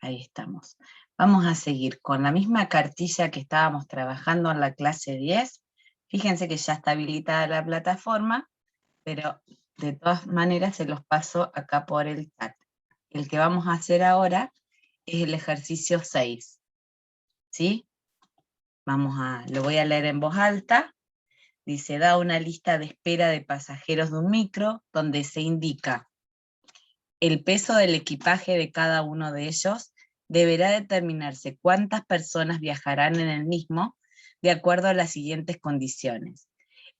Ahí estamos. Vamos a seguir con la misma cartilla que estábamos trabajando en la clase 10. Fíjense que ya está habilitada la plataforma, pero de todas maneras se los paso acá por el chat. El que vamos a hacer ahora es el ejercicio 6. ¿Sí? Lo voy a leer en voz alta. Dice, da una lista de espera de pasajeros de un micro, donde se indica el peso del equipaje de cada uno de ellos. Deberá determinarse cuántas personas viajarán en el mismo, de acuerdo a las siguientes condiciones.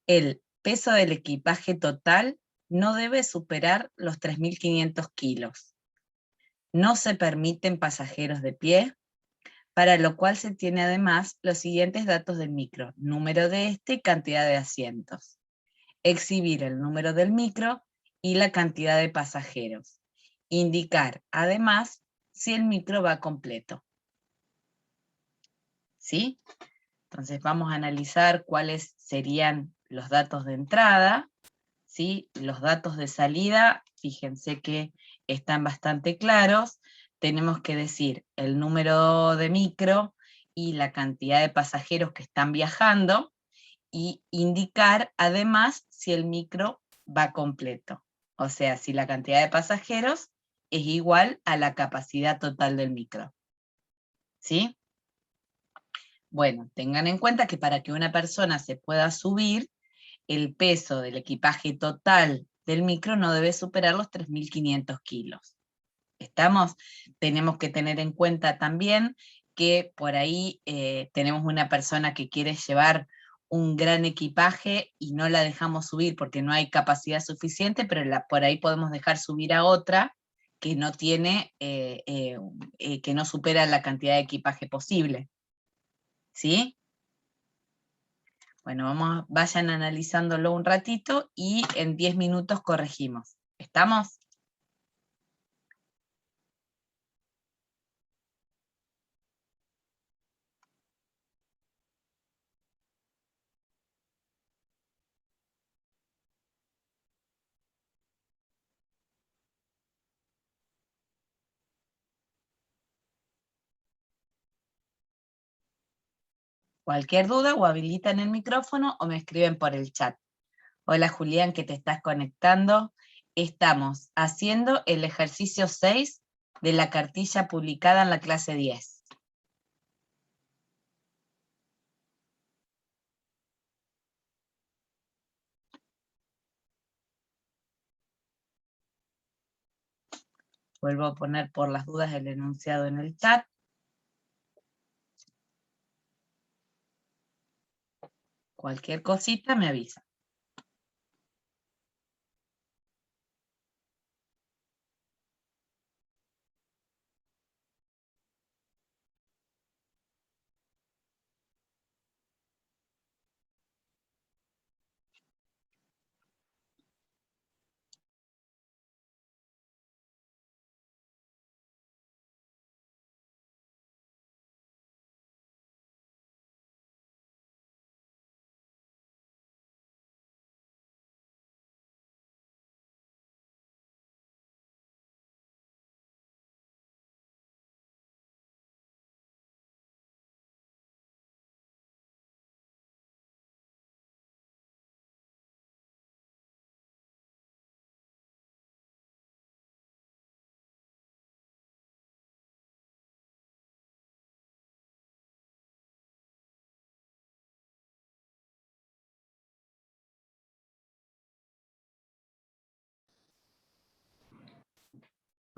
El peso del equipaje total no debe superar los 3.500 kilos. No se permiten pasajeros de pie, para lo cual se tiene además los siguientes datos del micro: número de este y cantidad de asientos. Exhibir el número del micro y la cantidad de pasajeros. Indicar además si el micro va completo. ¿Sí? Entonces vamos a analizar cuáles serían los datos de entrada. ¿Sí? Los datos de salida, fíjense que están bastante claros. Tenemos que decir el número de micro y la cantidad de pasajeros que están viajando, y indicar además si el micro va completo. O sea, si la cantidad de pasajeros es igual a la capacidad total del micro. ¿Sí? Bueno, tengan en cuenta que para que una persona se pueda subir, el peso del equipaje total del micro no debe superar los 3.500 kilos. ¿Estamos? Tenemos que tener en cuenta también que por ahí tenemos una persona que quiere llevar un gran equipaje y no la dejamos subir porque no hay capacidad suficiente, pero por ahí podemos dejar subir a otra que no tiene, que no supera la cantidad de equipaje posible. ¿Sí? Bueno, vayan analizándolo un ratito y en 10 minutos corregimos. ¿Estamos? Cualquier duda, o habilitan el micrófono o me escriben por el chat. Hola Julián, que te estás conectando. Estamos haciendo el ejercicio 6 de la cartilla publicada en la clase 10. Vuelvo a poner por las dudas el enunciado en el chat. Cualquier cosita me avisa.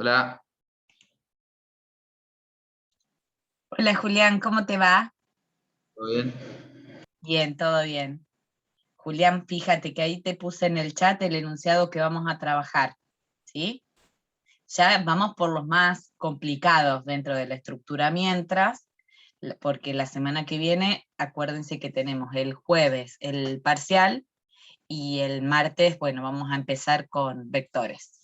Hola. Hola Julián, ¿cómo te va? ¿Todo bien? Bien, todo bien. Julián, fíjate que ahí te puse en el chat el enunciado que vamos a trabajar. ¿Sí? Ya vamos por los más complicados dentro de la estructura mientras, porque la semana que viene, acuérdense que tenemos el jueves el parcial y el martes, bueno, vamos a empezar con vectores.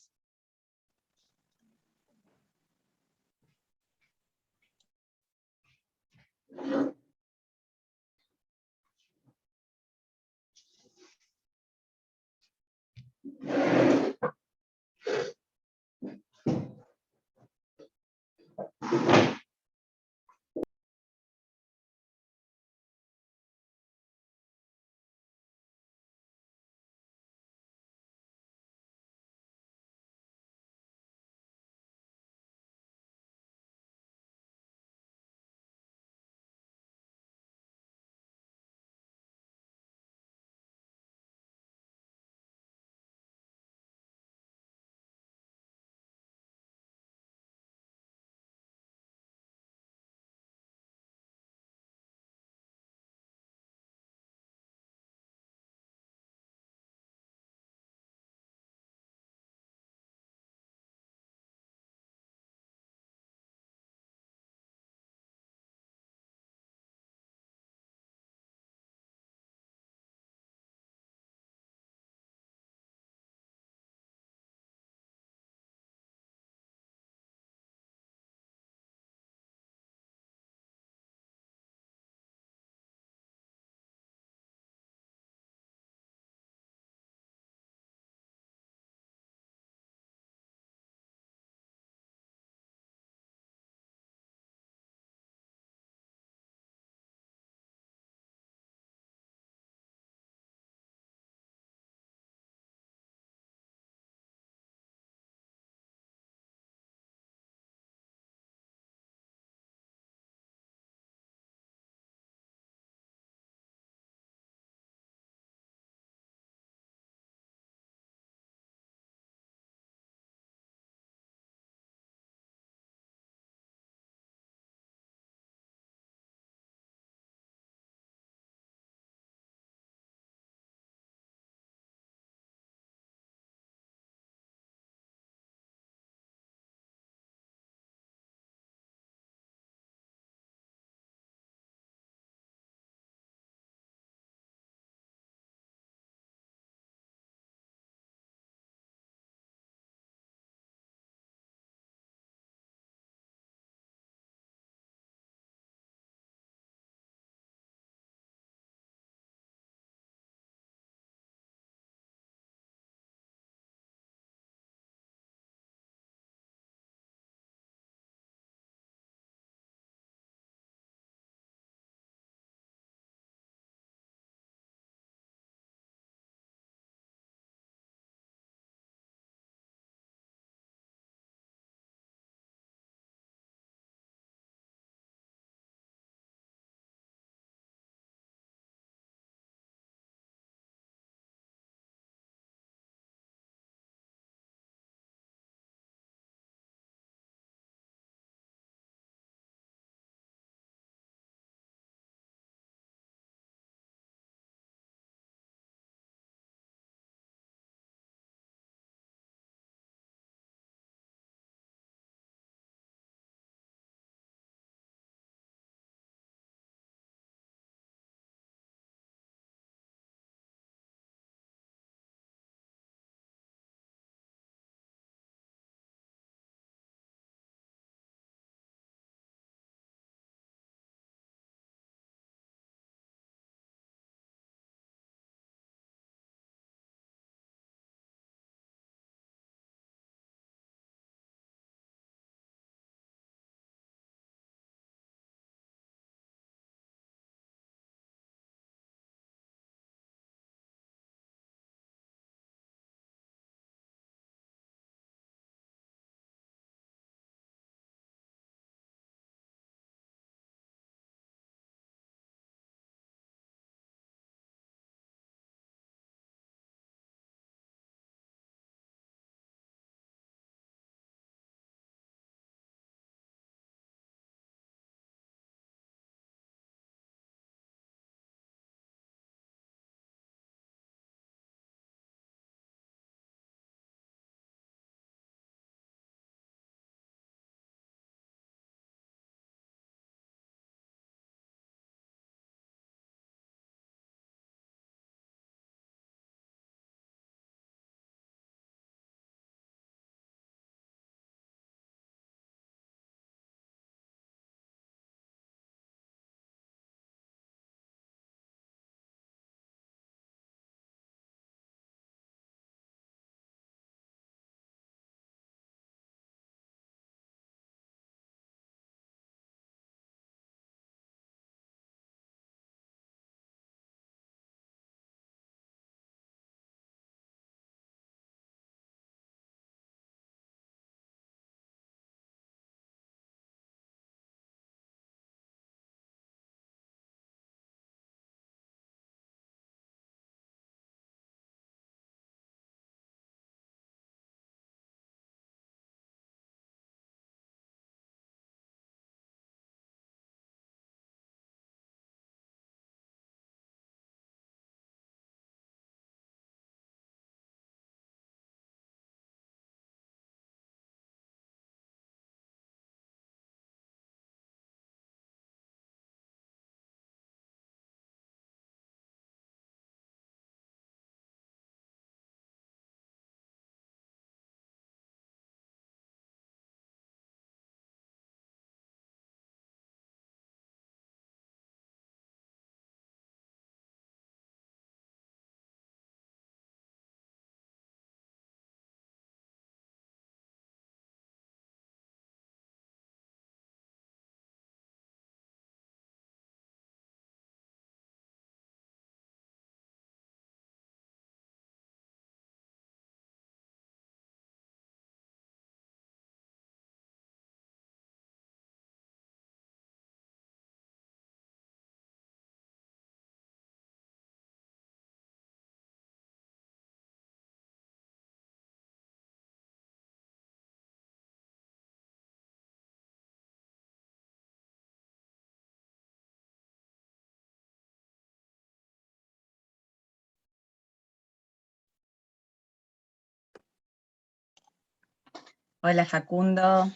Hola Facundo.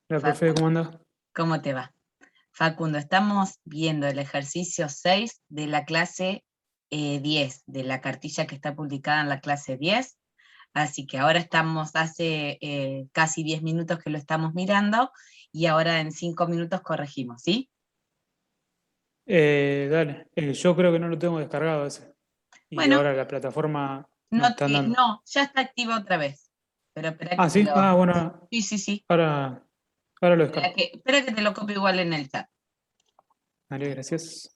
Hola, profe, Facundo, ¿cómo anda? ¿cómo te va? Facundo, estamos viendo el ejercicio 6 de la clase 10, de la cartilla que está publicada en la clase 10. Así que ahora estamos, hace casi 10 minutos que lo estamos mirando, y ahora en 5 minutos corregimos, ¿sí? Dale, yo creo que no lo tengo descargado ese. Y Bueno, ahora la plataforma no no, están dando. no, ya está activa otra vez. Pero espera que Ah, te sí, lo... bueno, Sí, sí, sí. ahora lo descargo. Espera que te lo copio igual en el chat. Dale, gracias.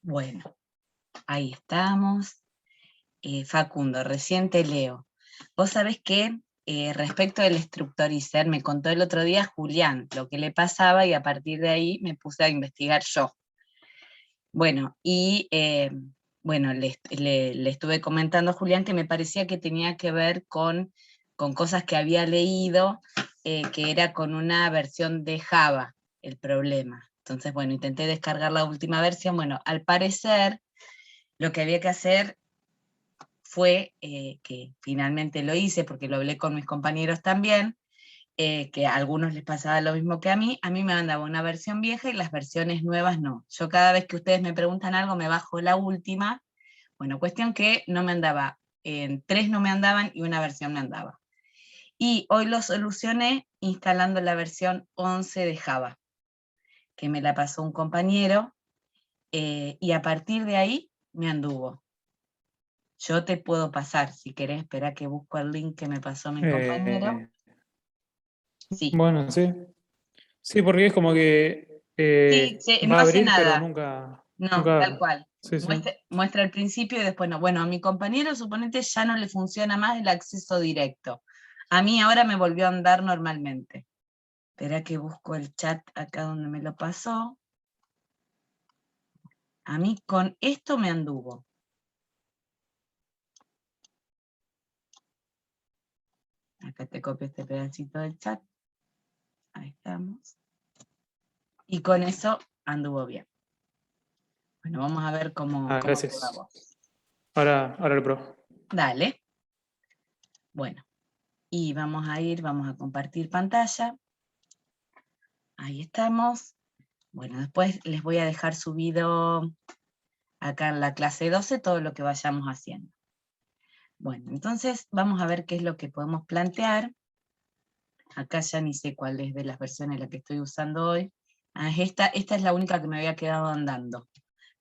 Bueno, ahí estamos. Facundo, recién te leo. Vos sabés que respecto del Structurizr, me contó el otro día Julián lo que le pasaba y a partir de ahí me puse a investigar yo. Bueno, y bueno, le estuve comentando a Julián que me parecía que tenía que ver con cosas que había leído, que era con una versión de Java el problema. Entonces, bueno, intenté descargar la última versión. Bueno, al parecer lo que había que hacer fue, que finalmente lo hice porque lo hablé con mis compañeros también, que a algunos les pasaba lo mismo que a mí me mandaba una versión vieja y las versiones nuevas no. Yo cada vez que ustedes me preguntan algo me bajo la última. Bueno, cuestión que no me andaba, en 3 no me andaban y una versión me andaba. Y hoy lo solucioné instalando la versión 11 de Java, que me la pasó un compañero, y a partir de ahí me anduvo. Yo te puedo pasar, si querés, espera que busco el link que me pasó mi compañero. Sí. Bueno, sí. Sí, porque es como que Sí, no va a hace abrir, pero nada. nunca, No, nunca tal abre. cual. Sí, sí. Muestra el principio y después no. Bueno, a mi compañero suponete ya no le funciona más el acceso directo. A mí ahora me volvió a andar normalmente. Espera que busco el chat acá donde me lo pasó. A mí con esto me anduvo. Acá te copio este pedacito del chat. Ahí estamos. Y con eso anduvo bien. Bueno, vamos a ver cómo te va Gracias. vos. Ahora lo pruebo. Dale. Bueno, y vamos a compartir pantalla. Ahí estamos. Bueno, después les voy a dejar subido acá en la clase 12 todo lo que vayamos haciendo. Bueno, entonces vamos a ver qué es lo que podemos plantear. Acá ya ni sé cuál es de las versiones la que estoy usando hoy. Ah, esta es la única que me había quedado andando.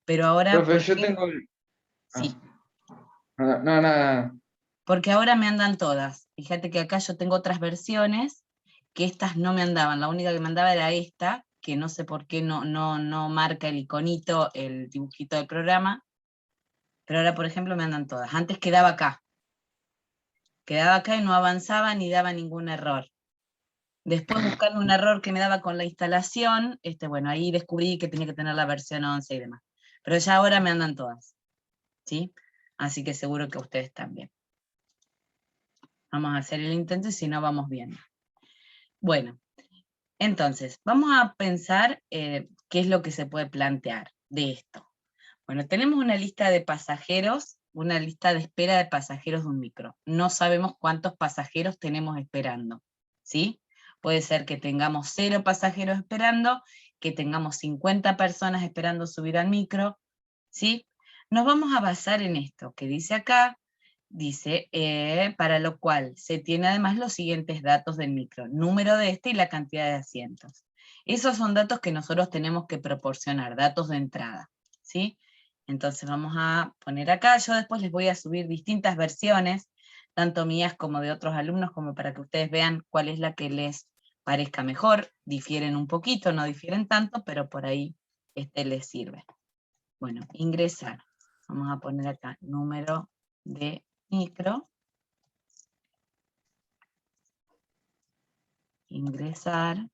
Pero ahora, Profe, yo tengo. sí, No, nada. porque ahora me andan todas. Fíjate que acá yo tengo otras versiones que estas no me andaban. La única que me andaba era esta, que no sé por qué no marca el iconito, el dibujito del programa. Pero ahora, por ejemplo, me andan todas. Antes quedaba acá y no avanzaba ni daba ningún error. Después buscando un error que me daba con la instalación, bueno, ahí descubrí que tenía que tener la versión 11 y demás. Pero ya ahora me andan todas, ¿sí? Así que seguro que ustedes también. Vamos a hacer el intento y si no, vamos viendo. Bueno, entonces, vamos a pensar qué es lo que se puede plantear de esto. Bueno, tenemos una lista de pasajeros, una lista de espera de pasajeros de un micro. No sabemos cuántos pasajeros tenemos esperando, ¿sí? Puede ser que tengamos 0 pasajeros esperando, que tengamos 50 personas esperando subir al micro, ¿sí? Nos vamos a basar en esto que dice acá, dice, para lo cual se tiene además los siguientes datos del micro, número de y la cantidad de asientos. Esos son datos que nosotros tenemos que proporcionar, datos de entrada, ¿sí? Entonces vamos a poner acá, yo después les voy a subir distintas versiones, tanto mías como de otros alumnos, como para que ustedes vean cuál es la que les parezca mejor. Difieren un poquito, no difieren tanto, pero por ahí les sirve. Bueno, ingresar. Vamos a poner acá número de micro. Ingresar.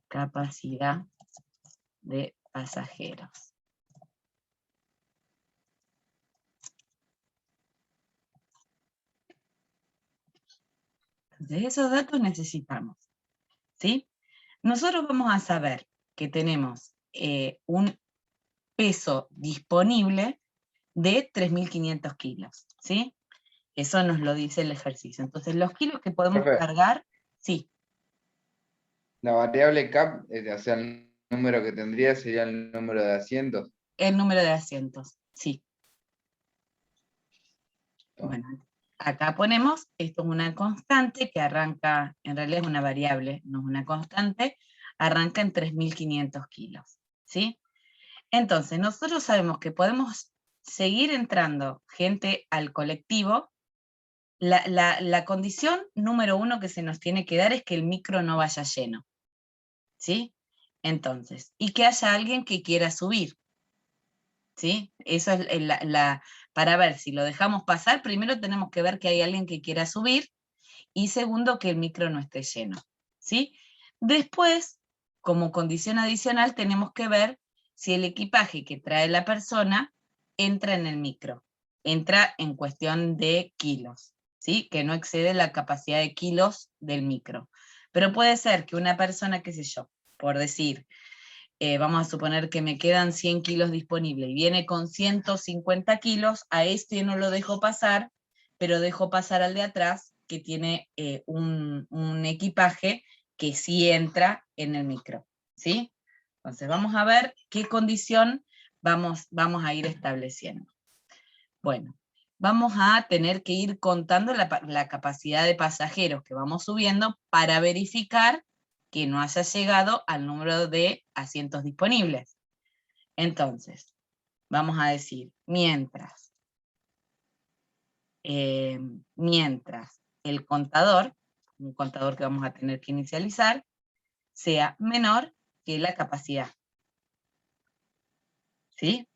Capacidad de pasajeros. Entonces, esos datos necesitamos, ¿sí? Nosotros vamos a saber que tenemos un peso disponible de 3.500 kilos, ¿sí? Eso nos lo dice el ejercicio. Entonces, los kilos que podemos Profe, cargar, sí. la variable cap, o sea, el número que tendría sería el número de asientos. El número de asientos, sí. Bueno, acá ponemos, esto es una constante que arranca, en realidad es una variable, no es una constante, arranca en 3.500 kilos, ¿sí? Entonces, nosotros sabemos que podemos seguir entrando gente al colectivo. La condición número 1 que se nos tiene que dar es que el micro no vaya lleno, ¿sí? Entonces, y que haya alguien que quiera subir. ¿Sí? Eso es para ver si lo dejamos pasar, primero tenemos que ver que hay alguien que quiera subir, y segundo, que el micro no esté lleno, ¿sí? Después, como condición adicional, tenemos que ver si el equipaje que trae la persona entra en el micro, entra en cuestión de kilos, ¿sí? Que no excede la capacidad de kilos del micro. Pero puede ser que una persona, qué sé yo, por decir, vamos a suponer que me quedan 100 kilos disponibles y viene con 150 kilos, a este no lo dejo pasar, pero dejo pasar al de atrás que tiene un equipaje que sí entra en el micro, ¿sí? Entonces vamos a ver qué condición vamos a ir estableciendo. Bueno, vamos a tener que ir contando la capacidad de pasajeros que vamos subiendo para verificar que no haya llegado al número de asientos disponibles. Entonces, vamos a decir, mientras el contador, un contador que vamos a tener que inicializar, sea menor que la capacidad. ¿Sí?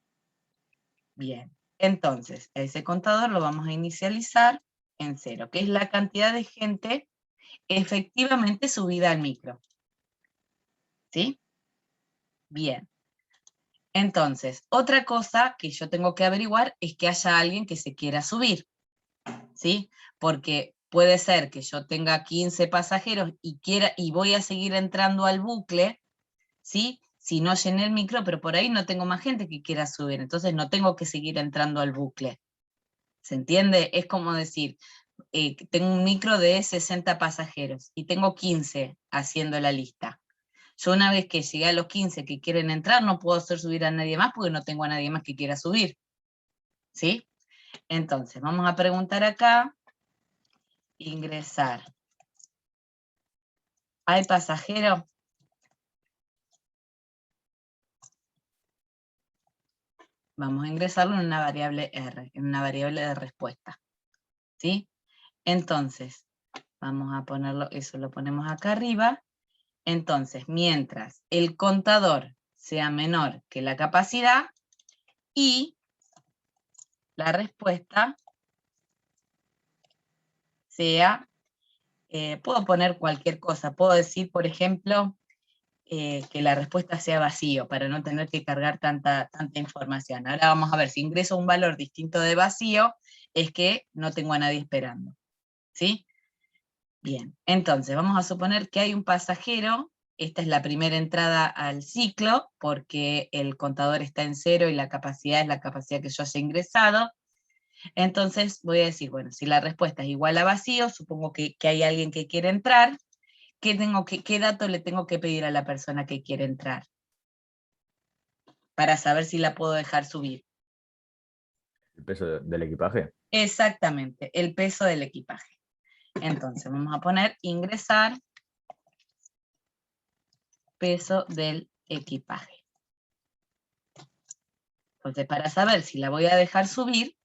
Bien. Entonces, ese contador lo vamos a inicializar en 0, que es la cantidad de gente efectivamente subida al micro. ¿Sí? Bien. Entonces, otra cosa que yo tengo que averiguar es que haya alguien que se quiera subir, ¿sí? Porque puede ser que yo tenga 15 pasajeros y voy a seguir entrando al bucle, ¿sí? Si no llené el micro, pero por ahí no tengo más gente que quiera subir, entonces no tengo que seguir entrando al bucle. ¿Se entiende? Es como decir, tengo un micro de 60 pasajeros y tengo 15 haciendo la lista. Yo una vez que llegué a los 15 que quieren entrar, no puedo hacer subir a nadie más porque no tengo a nadie más que quiera subir. ¿Sí? Entonces, vamos a preguntar acá, ingresar. ¿Hay pasajero? Vamos a ingresarlo en una variable R, en una variable de respuesta. ¿Sí? Entonces, vamos a ponerlo, eso lo ponemos acá arriba. Entonces, mientras el contador sea menor que la capacidad y la respuesta sea, puedo poner cualquier cosa, puedo decir, por ejemplo, que la respuesta sea vacío, para no tener que cargar tanta información. Ahora vamos a ver, si ingreso un valor distinto de vacío, es que no tengo a nadie esperando, ¿sí? Bien, entonces vamos a suponer que hay un pasajero, esta es la primera entrada al ciclo, porque el contador está en 0 y la capacidad es la capacidad que yo haya ingresado. Entonces voy a decir, bueno, si la respuesta es igual a vacío, supongo que hay alguien que quiere entrar, ¿qué dato le tengo que pedir a la persona que quiere entrar? Para saber si la puedo dejar subir. ¿El peso del equipaje? Exactamente, el peso del equipaje. Entonces vamos a poner ingresar peso del equipaje. Entonces, para saber si la voy a dejar subir,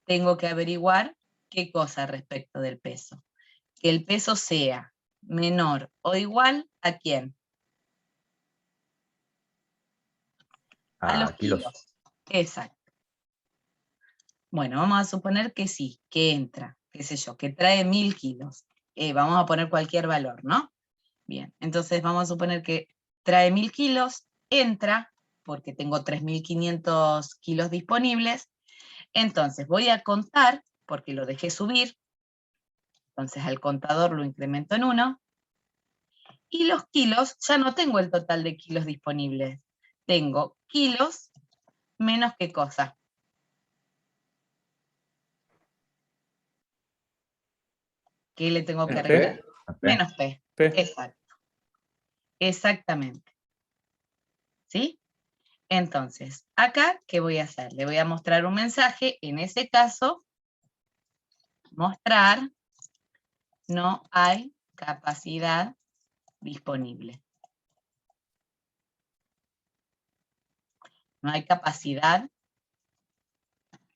tengo que averiguar qué cosa respecto del peso. Que el peso sea menor o igual ¿a quién? A los kilos. Exacto. Bueno, vamos a suponer que sí, que entra, qué sé yo, que trae 1000 kilos. Vamos a poner cualquier valor, ¿no? Bien, entonces vamos a suponer que trae 1000 kilos, entra, porque tengo 3500 kilos disponibles, entonces voy a contar, porque lo dejé subir, entonces al contador lo incremento en 1, y los kilos, ya no tengo el total de kilos disponibles, tengo kilos menos qué cosa. ¿Qué le tengo que agregar? Menos P. P. Exacto. Exactamente. ¿Sí? Entonces, acá, ¿qué voy a hacer? Le voy a mostrar un mensaje, en ese caso, mostrar no hay capacidad disponible. No hay capacidad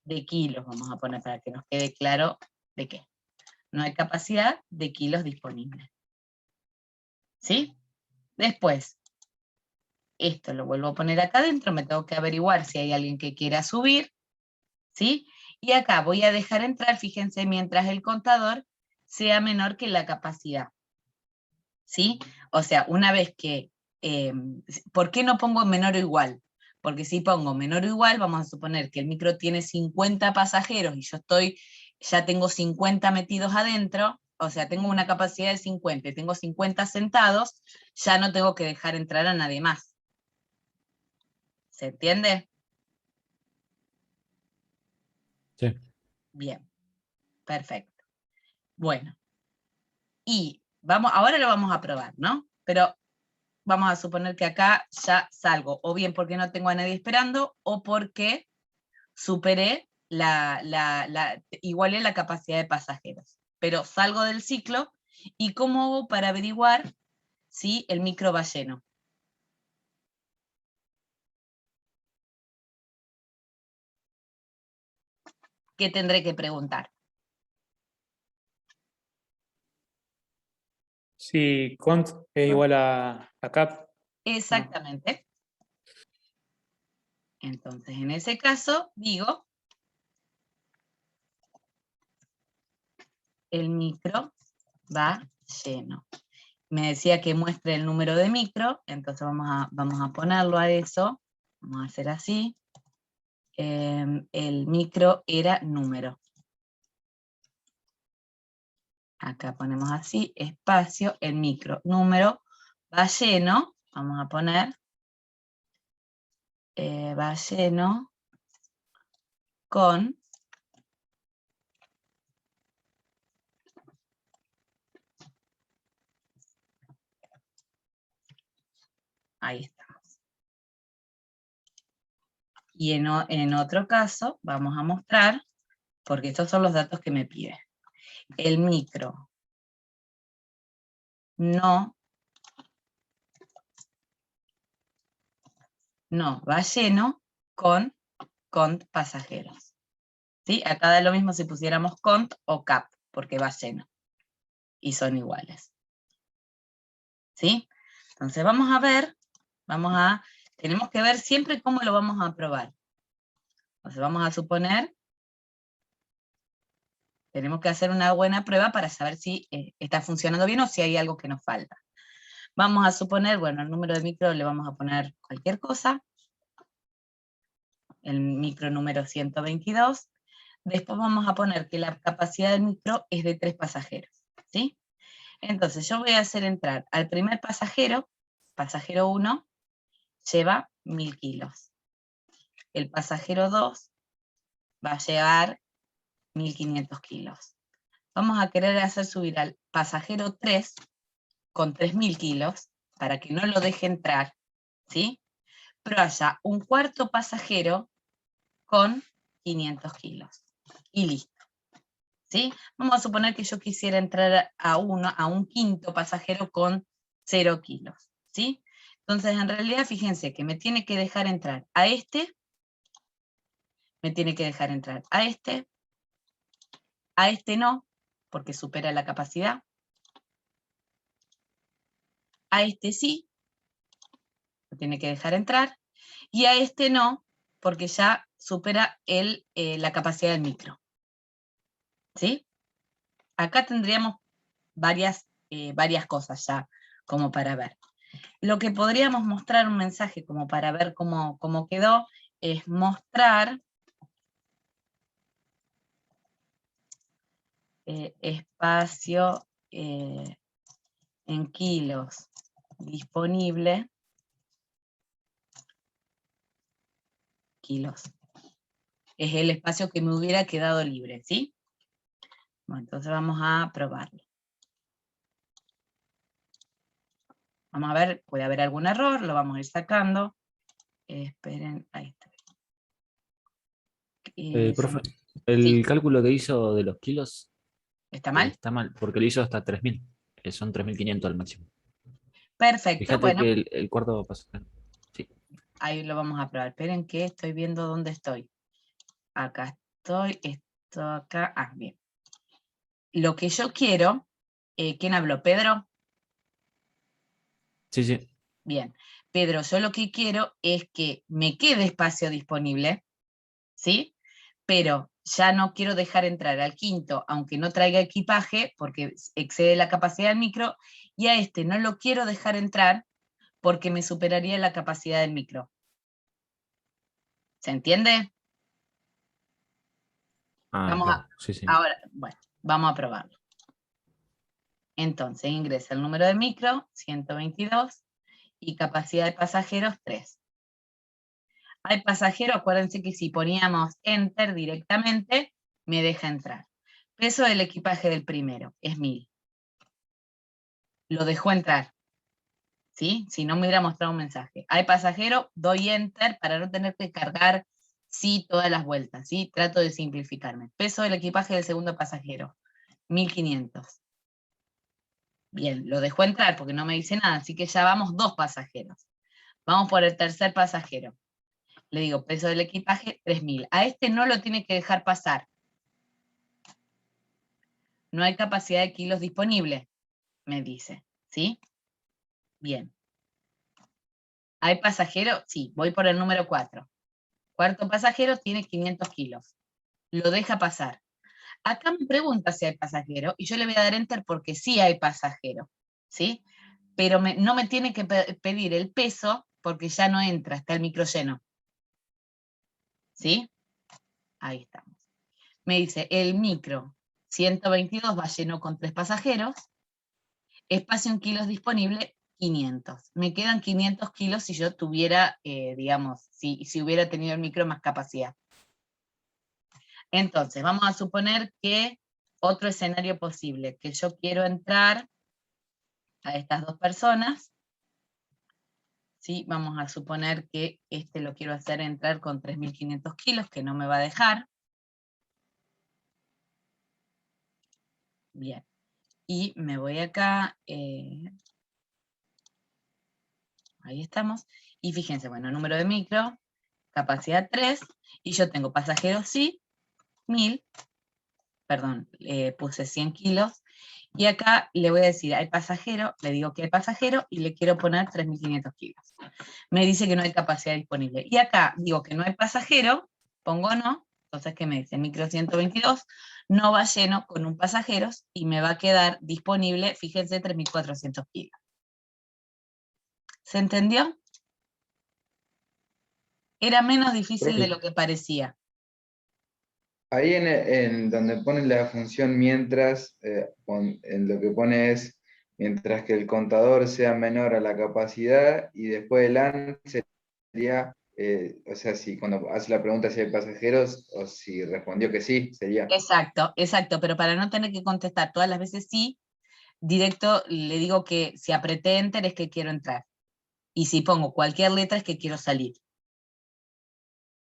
de kilos, vamos a poner para que nos quede claro de qué. No hay capacidad de kilos disponibles. ¿Sí? Después, Esto lo vuelvo a poner acá adentro, me tengo que averiguar si hay alguien que quiera subir, ¿sí? Y acá voy a dejar entrar, fíjense, mientras el contador sea menor que la capacidad, ¿sí? O sea, una vez que, ¿por qué no pongo menor o igual? Porque si pongo menor o igual, vamos a suponer que el micro tiene 50 pasajeros y yo ya tengo 50 metidos adentro, o sea, tengo una capacidad de 50 y tengo 50 sentados, ya no tengo que dejar entrar a nadie más. ¿Se entiende? Sí. Bien, perfecto. Bueno, y ahora lo vamos a probar, ¿no? Pero vamos a suponer que acá ya salgo, o bien porque no tengo a nadie esperando, o porque superé igualé la capacidad de pasajeros. Pero salgo del ciclo, ¿y cómo hago para averiguar si el micro va lleno? ¿Qué tendré que preguntar? Si cont es igual a cap. Exactamente. Entonces, en ese caso, digo, el micro va lleno. Me decía que muestre el número de micro, entonces vamos a ponerlo a eso. Vamos a hacer así. El micro era número. Acá ponemos así, espacio, el micro, número, va lleno, vamos a poner, va lleno con ahí estamos. Y en otro caso vamos a mostrar, porque estos son los datos que me pide. El micro no va lleno con cont pasajeros. ¿Sí? Acá da lo mismo si pusiéramos cont o cap, porque va lleno. Y son iguales. ¿Sí? Entonces vamos a ver, tenemos que ver siempre cómo lo vamos a probar. Entonces vamos a suponer, tenemos que hacer una buena prueba para saber si está funcionando bien o si hay algo que nos falta. Vamos a suponer, bueno, el número de micro le vamos a poner cualquier cosa, el micro número 122, después vamos a poner que la capacidad del micro es de 3 pasajeros, ¿sí? Entonces yo voy a hacer entrar al primer pasajero, pasajero 1, lleva 1000 kilos. El pasajero 2 va a llevar 1500 kilos. Vamos a querer hacer subir al pasajero 3 con 3000 kilos, para que no lo deje entrar, ¿sí? Pero haya un cuarto pasajero con 500 kilos. Y listo. ¿Sí? Vamos a suponer que yo quisiera entrar a un quinto pasajero con 0 kilos. ¿Sí? Entonces, en realidad, fíjense que me tiene que dejar entrar a este, me tiene que dejar entrar a este no, porque supera la capacidad, a este sí, lo tiene que dejar entrar, y a este no, porque ya supera la capacidad del micro. ¿Sí? Acá tendríamos varias cosas ya como para ver. Lo que podríamos mostrar un mensaje como para ver cómo quedó, es mostrar espacio en kilos disponible, kilos. Es el espacio que me hubiera quedado libre, ¿sí? Bueno, entonces vamos a probarlo. Vamos a ver, puede haber algún error, lo vamos a ir sacando. Esperen, ahí está. Profe, el Sí. cálculo que hizo de los kilos ¿Está mal? está mal, porque lo hizo hasta 3000. Son 3500 al máximo. Perfecto, Fíjate bueno. que el cuarto paso. Sí. Ahí lo vamos a probar. Esperen que estoy viendo dónde estoy. Acá estoy, esto acá. Ah, bien. Lo que yo quiero, ¿quién habló? ¿Pedro? Sí, sí. Bien, Pedro, yo lo que quiero es que me quede espacio disponible, ¿sí? Pero ya no quiero dejar entrar al quinto, aunque no traiga equipaje, porque excede la capacidad del micro, y a este no lo quiero dejar entrar porque me superaría la capacidad del micro. ¿Se entiende? Ah, Vamos claro. a, Sí, sí. ahora, bueno, vamos a probarlo. Entonces ingresa el número de micro, 122, y capacidad de pasajeros, 3. Hay pasajeros, acuérdense que si poníamos Enter directamente, me deja entrar. Peso del equipaje del primero es 1000. Lo dejó entrar, ¿sí? Si no me hubiera mostrado un mensaje. Hay pasajero, doy Enter para no tener que cargar sí todas las vueltas, ¿sí? Trato de simplificarme. Peso del equipaje del segundo pasajero, 1500. Bien, lo dejó entrar porque no me dice nada, así que ya vamos 2 pasajeros. Vamos por el tercer pasajero. Le digo, peso del equipaje, 3000. A este no lo tiene que dejar pasar. No hay capacidad de kilos disponible, me dice, ¿sí? Bien. ¿Hay pasajero? Sí, voy por el número 4. Cuarto pasajero tiene 500 kilos. Lo deja pasar. Acá me pregunta si hay pasajero, y yo le voy a dar Enter porque sí hay pasajero, ¿sí? Pero no me tiene que pedir el peso porque ya no entra, está el micro lleno. ¿Sí? Ahí estamos. Me dice, el micro 122 va lleno con 3 pasajeros, espacio en kilos disponible, 500. Me quedan 500 kilos si yo tuviera, digamos, si hubiera tenido el micro más capacidad. Entonces, vamos a suponer que otro escenario posible, que yo quiero entrar a estas 2 personas, ¿sí? Vamos a suponer que este lo quiero hacer entrar con 3500 kilos, que no me va a dejar. Bien. Y me voy acá, ahí estamos, y fíjense, bueno, número de micro, capacidad 3, y yo tengo pasajeros sí, 1000, perdón, puse 100 kilos, y acá le voy a decir, hay pasajero, le digo que hay pasajero, y le quiero poner 3500 kilos. Me dice que no hay capacidad disponible. Y acá digo que no hay pasajero, pongo no, entonces ¿qué me dice? Micro 122, no va lleno con un pasajero, y me va a quedar disponible, fíjense, 3400 kilos. ¿Se entendió? Era menos difícil de Profe, lo que parecía. ahí en donde pone la función mientras, en lo que pone es mientras que el contador sea menor a la capacidad, y después el AND sería, o sea, si cuando hace la pregunta si hay pasajeros o si respondió que sí, sería. Exacto, exacto, pero para no tener que contestar todas las veces sí, directo le digo que si apreté Enter es que quiero entrar. Y si pongo cualquier letra es que quiero salir.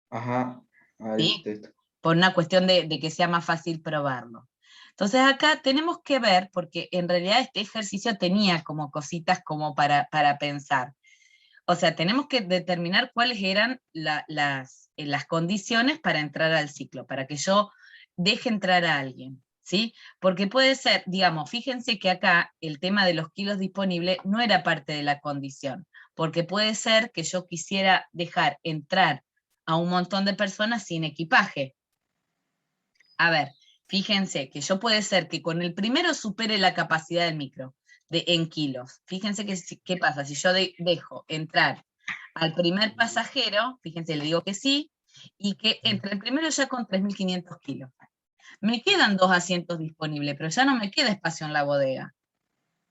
Ajá, ah, ¿Sí? listo. Por una cuestión de que sea más fácil probarlo. Entonces acá tenemos que ver, porque en realidad este ejercicio tenía como cositas como para pensar. O sea, tenemos que determinar cuáles eran las condiciones para entrar al ciclo, para que yo deje entrar a alguien, ¿sí? Porque puede ser, digamos, fíjense que acá el tema de los kilos disponibles no era parte de la condición, porque puede ser que yo quisiera dejar entrar a un montón de personas sin equipaje. A ver, fíjense que yo puede ser que con el primero supere la capacidad del micro en kilos. Fíjense que, qué pasa, si yo dejo entrar al primer pasajero, fíjense, le digo que sí, y que entre el primero ya con 3500 kilos. Me quedan 2 asientos disponibles, pero ya no me queda espacio en la bodega.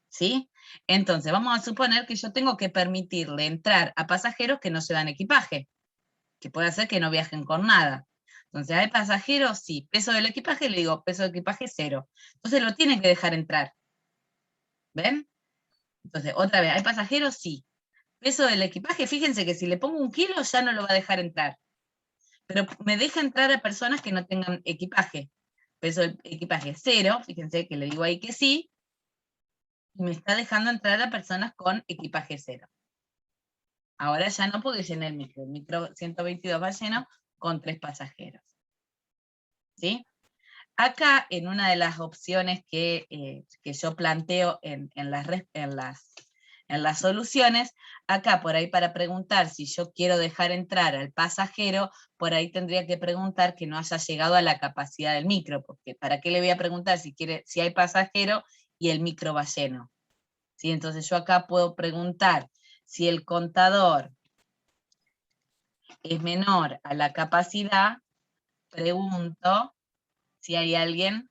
¿Sí? Entonces, vamos a suponer que yo tengo que permitirle entrar a pasajeros que no llevan equipaje, que puede ser que no viajen con nada. Entonces, ¿hay pasajeros? Sí. ¿Peso del equipaje? Le digo, peso de equipaje 0. Entonces lo tienen que dejar entrar. ¿Ven? Entonces, otra vez, ¿hay pasajeros? Sí. Peso del equipaje, fíjense que si le pongo 1 kilo ya no lo va a dejar entrar. Pero me deja entrar a personas que no tengan equipaje. Peso del equipaje 0, fíjense que le digo ahí que sí, y me está dejando entrar a personas con equipaje 0. Ahora ya no porque llené el micro 122 va lleno con 3 pasajeros. ¿Sí? Acá, en una de las opciones que yo planteo en en las soluciones, acá por ahí para preguntar si yo quiero dejar entrar al pasajero, por ahí tendría que preguntar que no haya llegado a la capacidad del micro, porque ¿para qué le voy a preguntar si hay pasajero y el micro va lleno? ¿Sí? Entonces yo acá puedo preguntar si el contador es menor a la capacidad, pregunto si hay alguien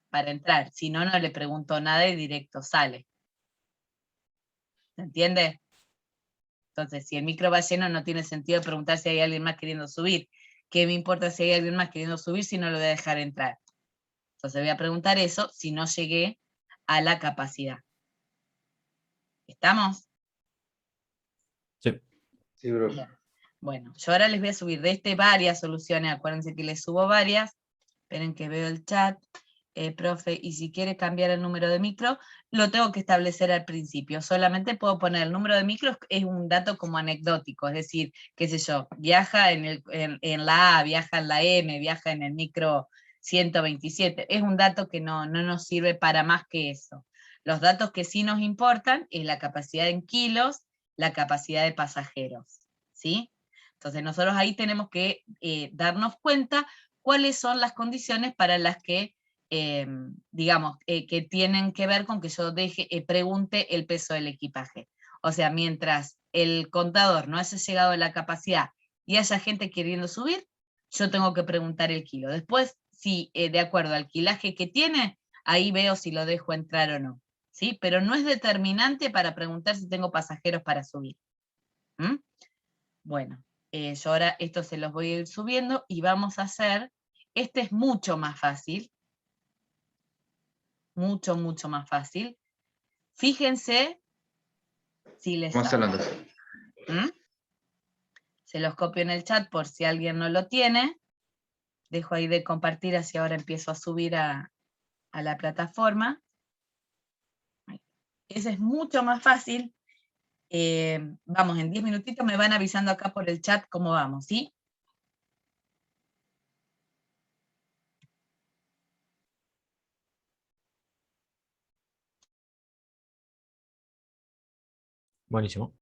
para entrar. Si no, no le pregunto nada y directo sale. ¿Se entiende? Entonces, si el micro va lleno, no tiene sentido preguntar si hay alguien más queriendo subir. ¿Qué me importa si hay alguien más queriendo subir si no lo voy a dejar entrar? Entonces voy a preguntar eso si no llegué a la capacidad. ¿Estamos? Sí. Sí, bro. Bien. Bueno, yo ahora les voy a subir de varias soluciones. Acuérdense que les subo varias. Esperen que veo el chat. Profe, y si quiere cambiar el número de micro, lo tengo que establecer al principio. Solamente puedo poner el número de micro, es un dato como anecdótico, es decir, qué sé yo, viaja en la A, viaja en la M, viaja en el micro 127. Es un dato que no nos sirve para más que eso. Los datos que sí nos importan es la capacidad en kilos, la capacidad de pasajeros, ¿sí? Entonces nosotros ahí tenemos que darnos cuenta cuáles son las condiciones para las que digamos, que tienen que ver con que yo pregunte el peso del equipaje. O sea, mientras el contador no haya llegado a la capacidad y haya gente queriendo subir, yo tengo que preguntar el kilo. Después, si de acuerdo al kilaje que tiene, ahí veo si lo dejo entrar o no. ¿Sí? Pero no es determinante para preguntar si tengo pasajeros para subir. ¿Mm? Bueno, yo ahora esto se los voy a ir subiendo y vamos a hacer, este es mucho más fácil, mucho más fácil. Fíjense si les Vamos sale. hablando. ¿Mm? Se los copio en el chat por si alguien no lo tiene. Dejo ahí de compartir, así ahora empiezo a subir a la plataforma. Ese es mucho más fácil. Vamos, en 10 minutitos me van avisando acá por el chat cómo vamos, ¿sí? Buenísimo.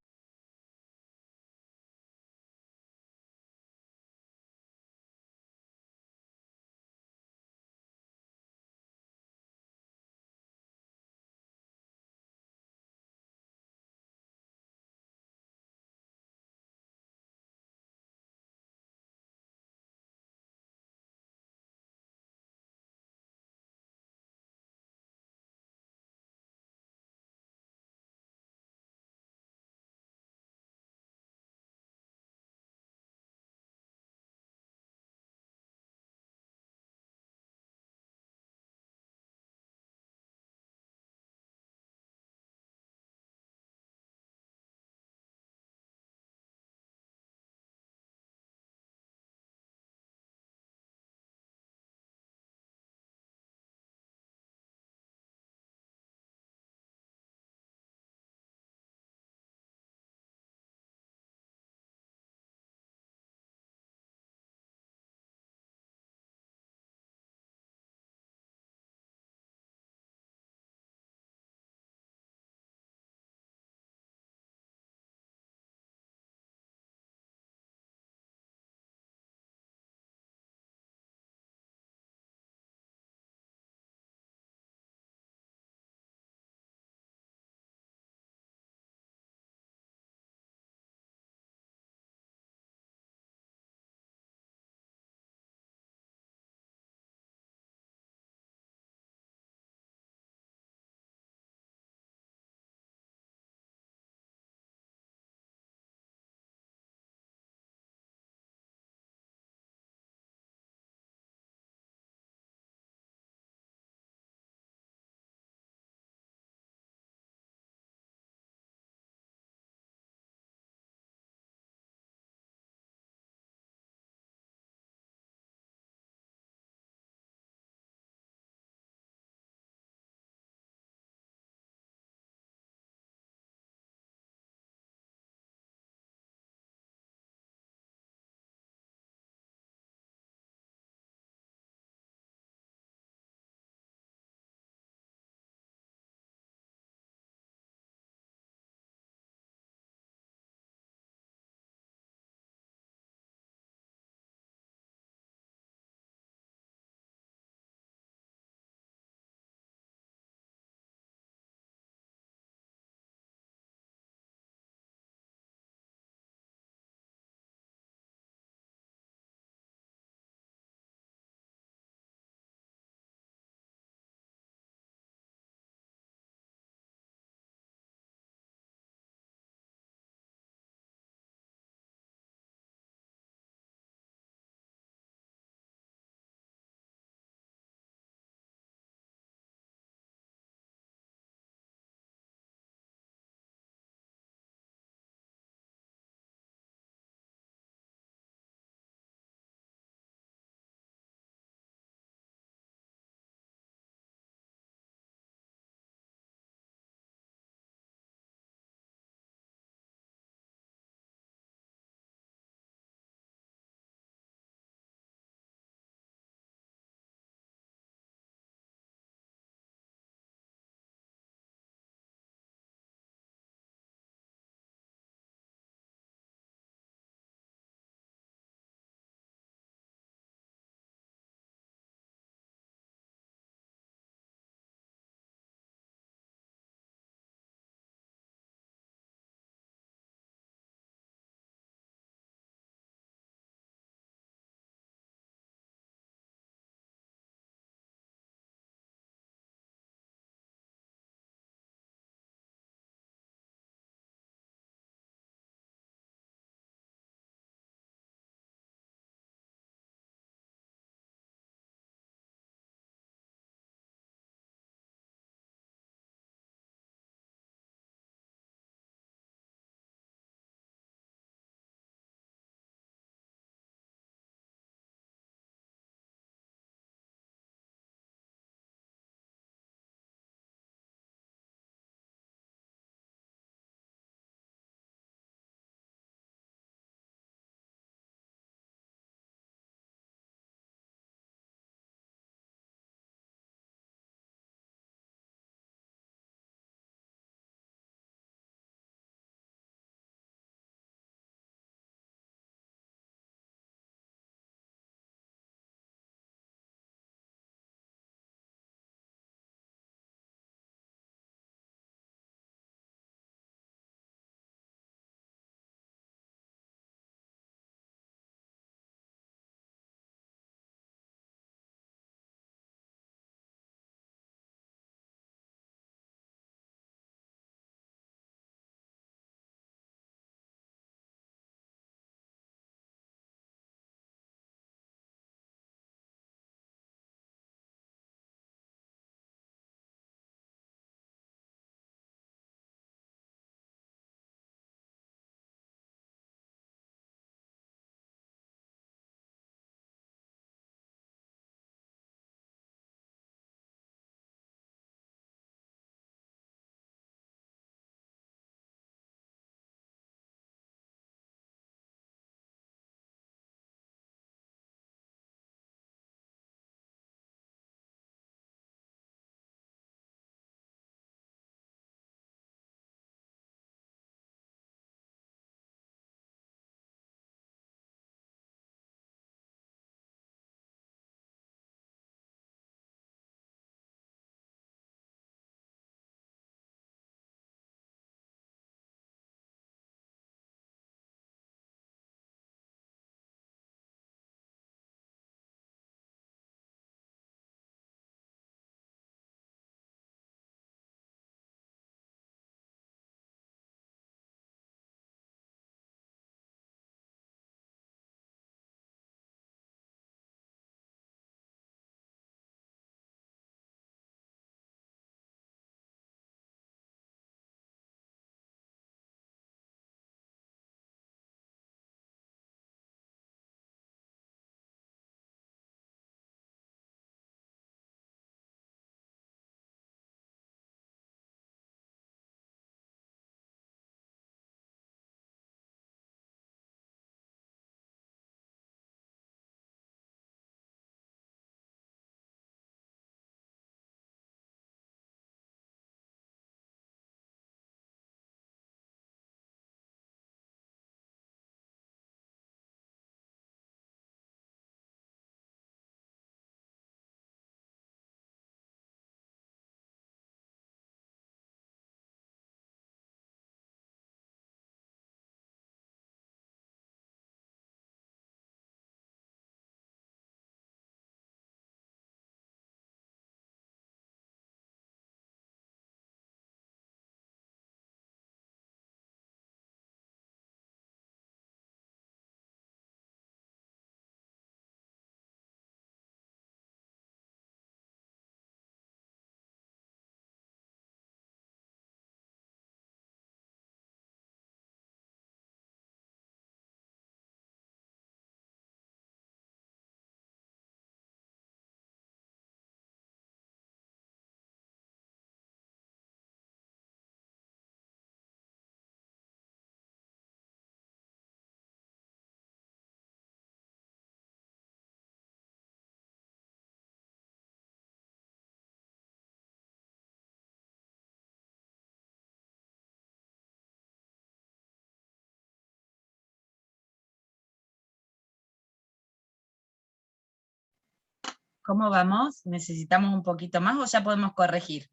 ¿Cómo vamos? ¿Necesitamos un poquito más o ya podemos corregir?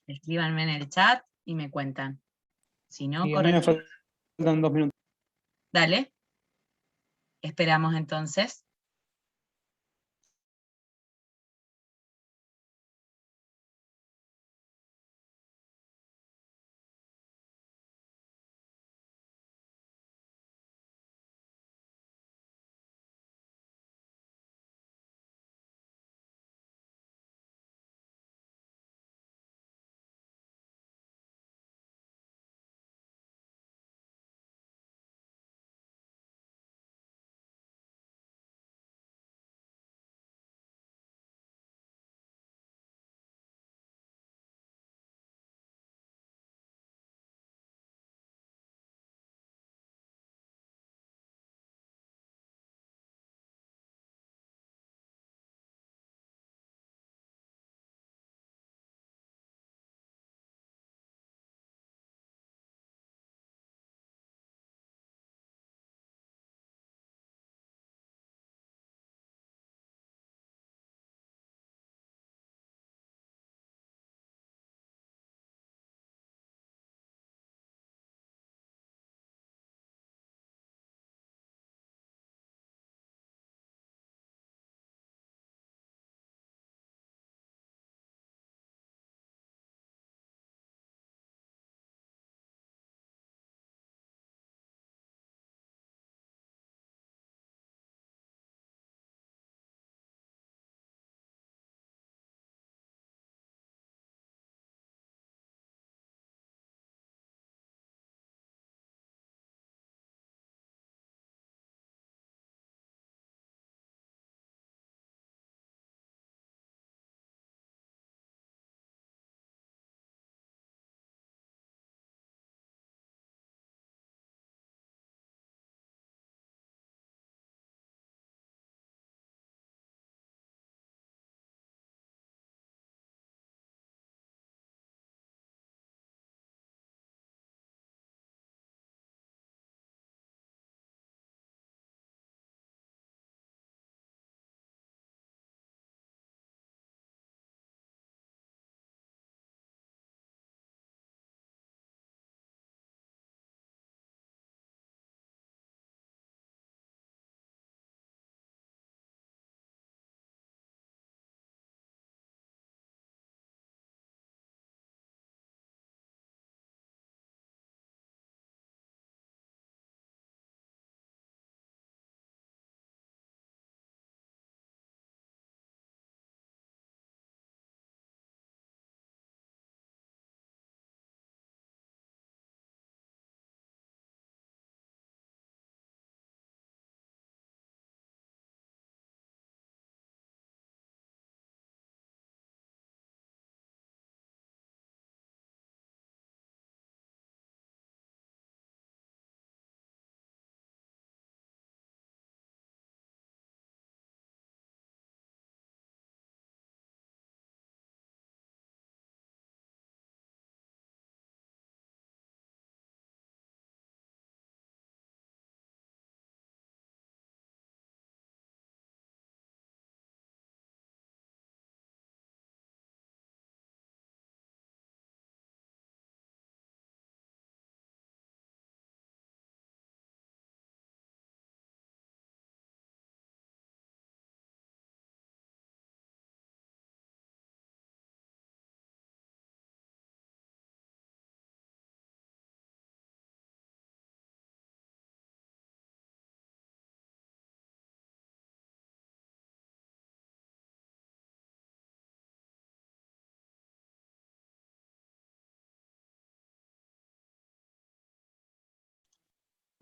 Escríbanme en el chat y me cuentan. Si no, Y a mí me corregimos. faltan 2 minutos. Dale. Esperamos entonces.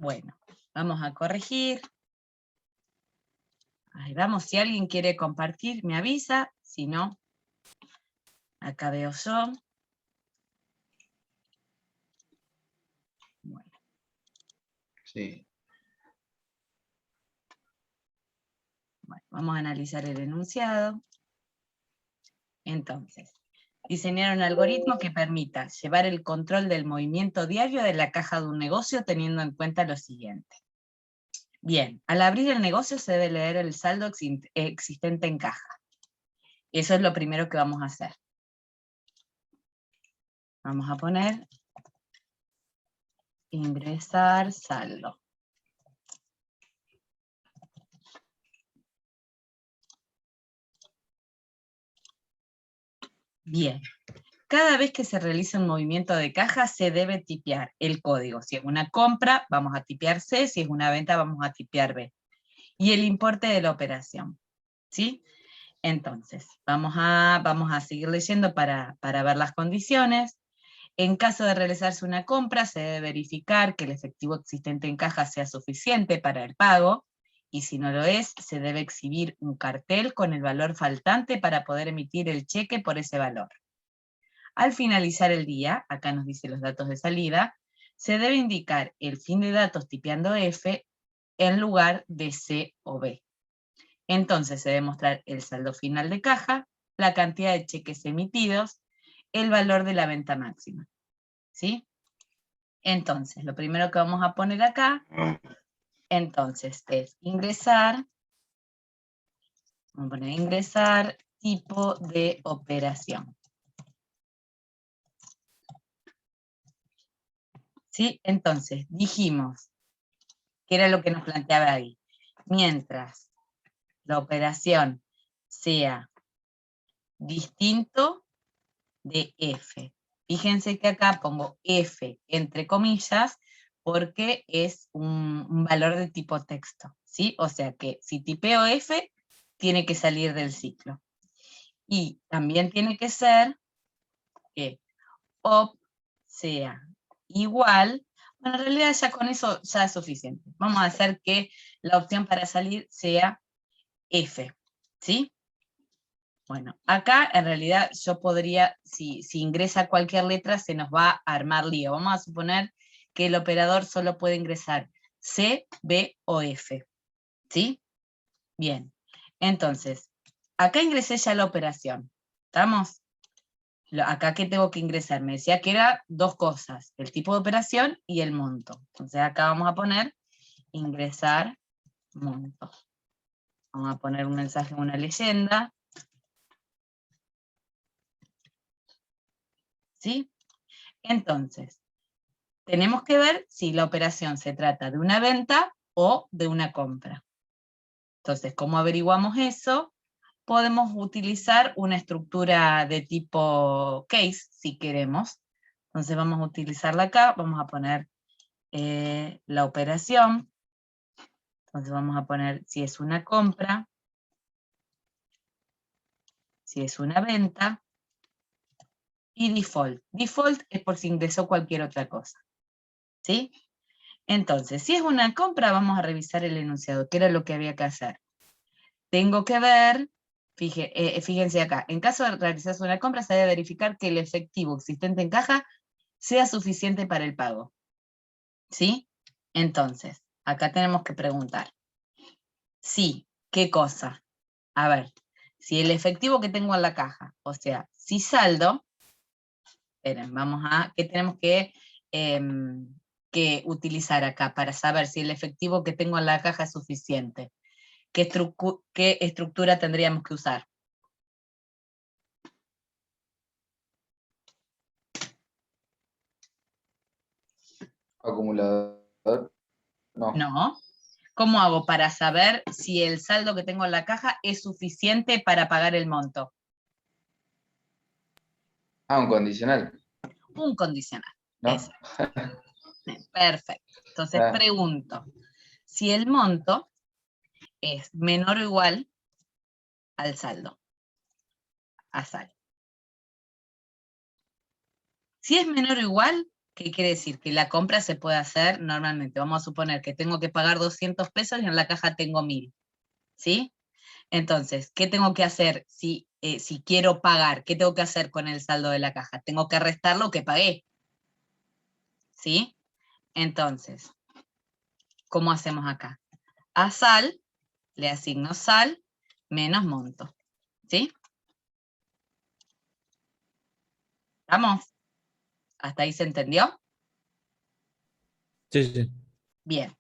Bueno, vamos a corregir. Ahí vamos, si alguien quiere compartir, me avisa. Si no, acá veo yo. Bueno. Sí. Bueno, vamos a analizar el enunciado. Entonces, diseñar un algoritmo que permita llevar el control del movimiento diario de la caja de un negocio teniendo en cuenta lo siguiente. Bien, al abrir el negocio se debe leer el saldo existente en caja. Eso es lo primero que vamos a hacer. Vamos a poner ingresar saldo. Bien. Cada vez que se realiza un movimiento de caja se debe tipear el código. Si es una compra, vamos a tipear C, si es una venta, vamos a tipear B. Y el importe de la operación, ¿sí? Entonces, vamos a seguir leyendo para ver las condiciones. En caso de realizarse una compra, se debe verificar que el efectivo existente en caja sea suficiente para el pago, y si no lo es, se debe exhibir un cartel con el valor faltante para poder emitir el cheque por ese valor. Al finalizar el día, acá nos dice los datos de salida, se debe indicar el fin de datos tipeando F en lugar de C o B. Entonces se debe mostrar el saldo final de caja, la cantidad de cheques emitidos, el valor de la venta máxima. ¿Sí? Entonces, lo primero que vamos a poner acá, entonces, es ingresar, vamos a poner ingresar tipo de operación. ¿Sí? Entonces, dijimos, que era lo que nos planteaba ahí, mientras la operación sea distinto de F. Fíjense que acá pongo F entre comillas, porque es un valor de tipo texto, ¿sí? O sea que si tipeo F, tiene que salir del ciclo. Y también tiene que ser que op sea igual, bueno, en realidad ya con eso ya es suficiente. Vamos a hacer que la opción para salir sea F, ¿sí? Bueno, acá en realidad yo podría, si ingresa cualquier letra, se nos va a armar lío. Vamos a suponer que el operador solo puede ingresar C, B o F, ¿sí? Bien, entonces, acá ingresé ya la operación, ¿estamos? Acá, ¿qué tengo que ingresar? Me decía que era dos cosas, el tipo de operación y el monto. Entonces acá vamos a poner ingresar monto. Vamos a poner un mensaje, una leyenda. ¿Sí? Entonces, tenemos que ver si la operación se trata de una venta o de una compra. Entonces, ¿cómo averiguamos eso? Podemos utilizar una estructura de tipo case, si queremos. Entonces vamos a utilizarla acá, vamos a poner la operación. Entonces vamos a poner si es una compra, si es una venta, y default. Default es por si ingresó cualquier otra cosa. ¿Sí? Entonces, si es una compra, vamos a revisar el enunciado, que era lo que había que hacer. Tengo que ver, fíjense acá, en caso de realizarse una compra, se debe verificar que el efectivo existente en caja sea suficiente para el pago. ¿Sí? Entonces, acá tenemos que preguntar. Sí, ¿qué cosa? A ver, si el efectivo que tengo en la caja, o sea, si saldo, esperen, vamos a, ¿qué tenemos que utilizar acá para saber si el efectivo que tengo en la caja es suficiente? ¿Qué estructura tendríamos que usar? Acumulador. No. No. ¿Cómo hago para saber si el saldo que tengo en la caja es suficiente para pagar el monto? Un condicional. Un condicional. ¿No? Exacto. Perfecto. Entonces Ah, pregunto, si el monto es menor o igual al saldo, a saldo. Si es menor o igual, ¿qué quiere decir? Que la compra se puede hacer normalmente. Vamos a suponer que tengo que pagar 200 pesos y en la caja tengo 1000. ¿Sí? Entonces, ¿qué tengo que hacer si quiero pagar? ¿Qué tengo que hacer con el saldo de la caja? Tengo que restar lo que pagué. ¿Sí? Entonces, ¿cómo hacemos acá? A sal, le asigno sal menos monto. ¿Sí? ¿Estamos? ¿Hasta ahí se entendió? Sí, sí. Bien.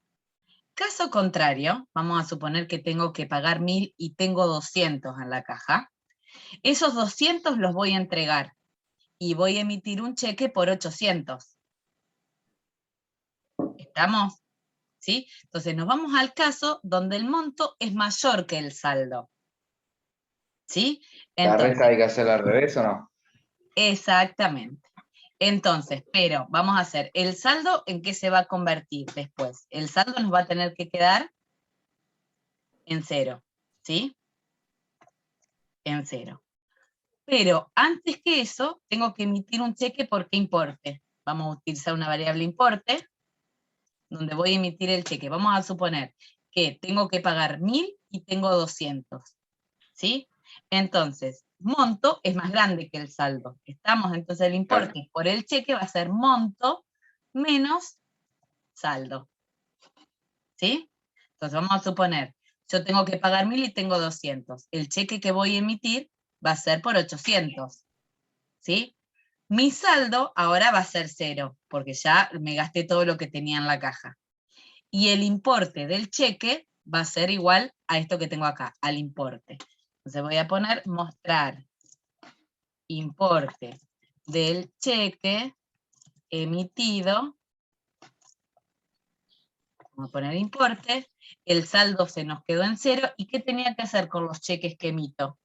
caso contrario, vamos a suponer que tengo que pagar 1000 y tengo 200 en la caja. Esos 200 los voy a entregar y voy a emitir un cheque por 800. ¿Estamos? ¿Sí? Entonces nos vamos al caso donde el monto es mayor que el saldo. ¿Sí? ¿La Entonces, resta hay que hacerla al revés o no? exactamente. Entonces, pero vamos a hacer el saldo, ¿en qué se va a convertir después? El saldo nos va a tener que quedar en 0, ¿sí? En 0. Pero antes que eso, tengo que emitir un cheque por qué importe. Vamos a utilizar una variable importe, donde voy a emitir el cheque. Vamos a suponer que tengo que pagar 1000 y tengo 200, ¿sí? Entonces, monto es más grande que el saldo. Estamos, entonces el importe por el cheque va a ser monto menos saldo, ¿sí? Entonces vamos a suponer, yo tengo que pagar 1000 y tengo 200. El cheque que voy a emitir va a ser por 800, ¿sí? Mi saldo ahora va a ser 0, porque ya me gasté todo lo que tenía en la caja. Y el importe del cheque va a ser igual a esto que tengo acá, al importe. Entonces voy a poner mostrar importe del cheque emitido. Vamos a poner importe. El saldo se nos quedó en 0. ¿Y qué tenía que hacer con los cheques que emito?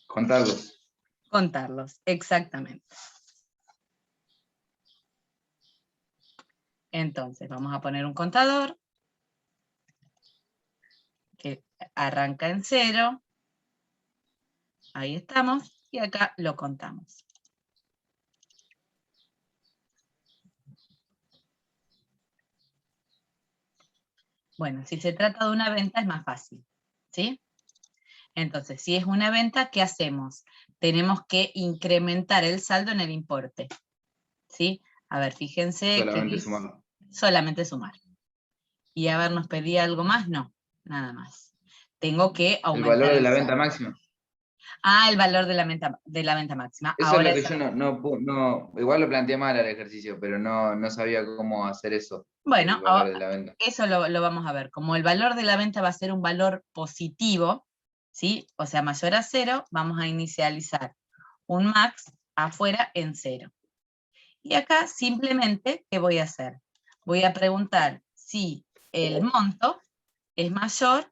Contarlos. Contarlos, exactamente. Entonces vamos a poner un contador que arranca en 0. Ahí estamos, y acá lo contamos. Bueno, si se trata de una venta es más fácil, ¿sí? Entonces, si es una venta, ¿qué hacemos? Tenemos que incrementar el saldo en el importe, ¿sí? A ver, fíjense Solamente que sumarlo. solamente sumar. Y a ver, ¿nos pedía algo más? No, nada más. Tengo que El aumentar valor de el la saldo. venta máxima. Ah, el valor de la venta máxima. Eso Ahora es lo que yo no, igual lo planteé mal al ejercicio, pero no sabía cómo hacer eso, bueno, el valor de la venta. eso lo vamos a ver. Como el valor de la venta va a ser un valor positivo, ¿sí? O sea, mayor a 0, vamos a inicializar un max afuera en 0. Y acá simplemente, ¿qué voy a hacer? Voy a preguntar si el monto es mayor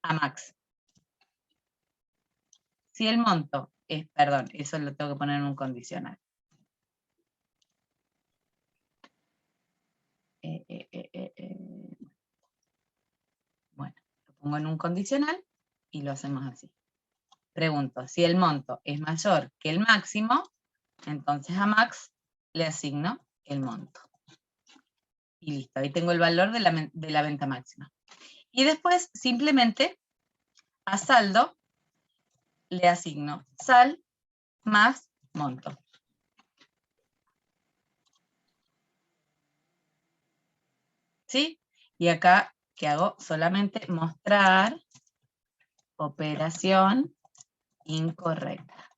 a max. Si el monto es, perdón, eso lo tengo que poner en un condicional. Bueno, lo pongo en un condicional y lo hacemos así. Pregunto, si el monto es mayor que el máximo, entonces a max le asigno el monto. Y listo, ahí tengo el valor de la venta máxima. Y después, simplemente, a saldo, le asigno sal más monto. ¿Sí? Y acá, ¿qué hago? Solamente mostrar operación incorrecta.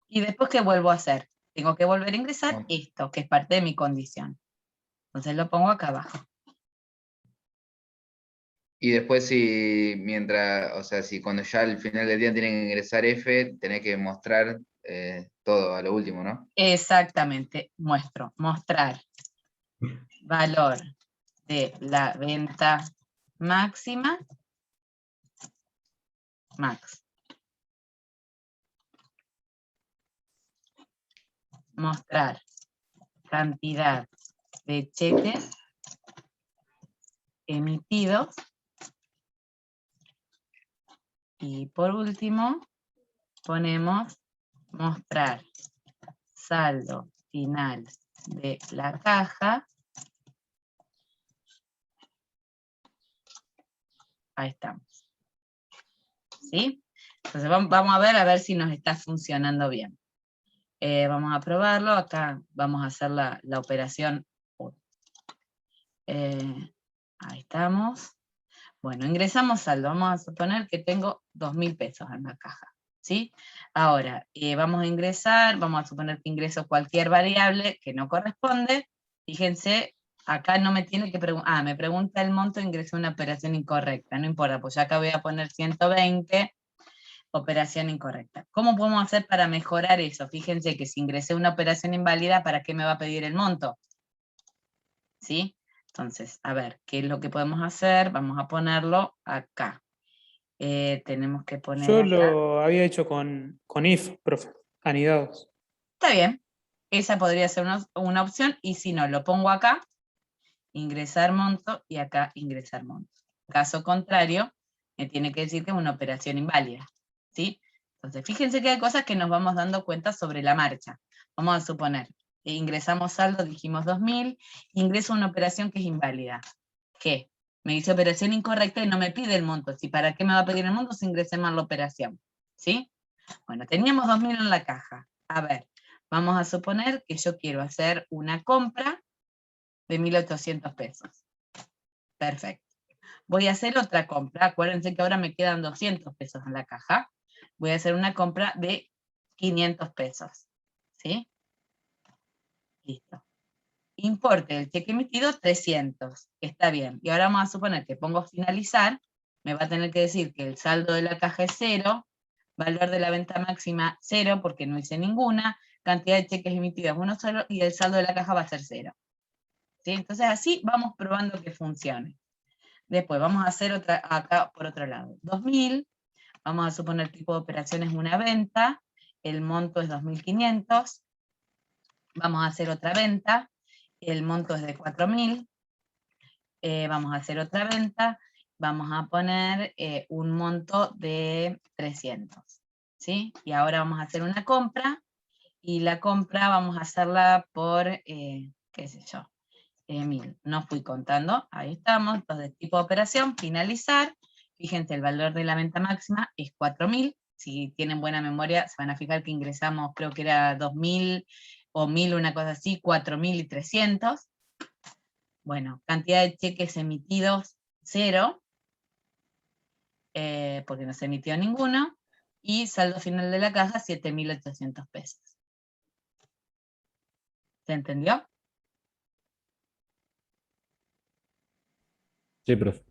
Y después, ¿qué vuelvo a hacer? Tengo que volver a ingresar esto, que es parte de mi condición. Entonces lo pongo acá abajo. Y después si cuando ya al final del día tienen que ingresar F, tenés que mostrar todo a lo último, ¿no? Exactamente, mostrar valor de la venta máxima, max. Mostrar cantidad de cheques emitidos. Y por último, ponemos mostrar saldo final de la caja. Ahí estamos. ¿Sí? Entonces vamos a ver si nos está funcionando bien. Vamos a probarlo. Acá vamos a hacer la operación 1. Ahí estamos. Bueno, ingresamos saldo. Vamos a suponer que tengo 2000 pesos en la caja, ¿sí? Ahora, vamos a ingresar, vamos a suponer que ingreso cualquier variable que no corresponde, Fíjense, acá no me tiene que preguntar, me pregunta el monto, ingresé una operación incorrecta, no importa, pues ya acá voy a poner 120, operación incorrecta. ¿Cómo podemos hacer para mejorar eso? Fíjense que si ingresé una operación inválida, ¿para qué me va a pedir el monto? ¿Sí? Entonces, a ver, ¿qué es lo que podemos hacer? Vamos a ponerlo acá. Tenemos que poner Yo acá. lo había hecho con if, profe, anidados. Está bien, esa podría ser una opción, y si no, lo pongo acá, ingresar monto, y acá ingresar monto. Caso contrario, me tiene que decir que es una operación inválida, ¿sí? Entonces, fíjense que hay cosas que nos vamos dando cuenta sobre la marcha. Vamos a suponer, ingresamos saldo, dijimos 2000, ingreso una operación que es inválida. ¿Qué? Me dice operación incorrecta y no me pide el monto. ¿Sí? ¿Para qué me va a pedir el monto si ingresé mal la operación? ¿Sí? Bueno, teníamos 2000 en la caja. A ver, vamos a suponer que yo quiero hacer una compra de 1800 pesos. Perfecto. Voy a hacer otra compra. Acuérdense que ahora me quedan 200 pesos en la caja. Voy a hacer una compra de 500 pesos. ¿Sí? Listo. Importe del cheque emitido 300. Está bien. Y ahora vamos a suponer que pongo finalizar. Me va a tener que decir que el saldo de la caja es 0. Valor de la venta máxima 0 porque no hice ninguna. Cantidad de cheques emitidos 1 solo. Y el saldo de la caja va a ser 0. ¿Sí? Entonces así vamos probando que funcione. Después vamos a hacer otra acá por otro lado. 2000, vamos a suponer tipo de operación es una venta, el monto es 2500, vamos a hacer otra venta, el monto es de 4000, vamos a hacer otra venta, vamos a poner un monto de 300, ¿sí? Y ahora vamos a hacer una compra, y la compra vamos a hacerla por, qué sé yo, 1000. No fui contando, ahí estamos. Entonces, tipo de operación, finalizar. Fíjense, el valor de la venta máxima es 4000. Si tienen buena memoria, se van a fijar que ingresamos, creo que era 2000 o 1000, una cosa así, 4300. Bueno, cantidad de cheques emitidos, 0, porque no se emitió ninguno. Y saldo final de la caja, 7800 pesos. ¿Se entendió? Sí, profe.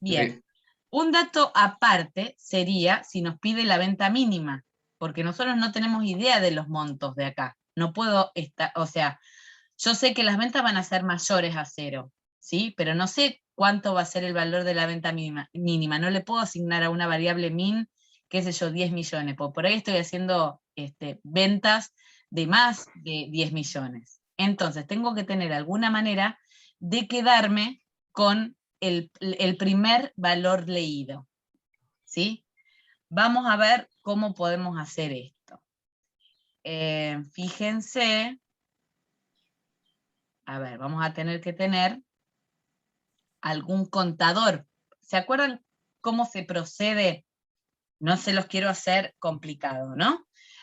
Bien. Sí. Un dato aparte sería si nos pide la venta mínima, porque nosotros no tenemos idea de los montos de acá. No puedo estar, o sea, yo sé que las ventas van a ser mayores a 0, ¿sí? Pero no sé cuánto va a ser el valor de la venta mínima. No le puedo asignar a una variable min, qué sé yo, 10 millones, porque por ahí estoy haciendo ventas de más de 10 millones. Entonces, tengo que tener alguna manera de quedarme con el primer valor leído, ¿sí? Vamos a ver cómo podemos hacer esto. Fíjense, a ver, vamos a tener que tener algún contador. ¿Se acuerdan cómo se procede? No se los quiero hacer complicado, ¿no?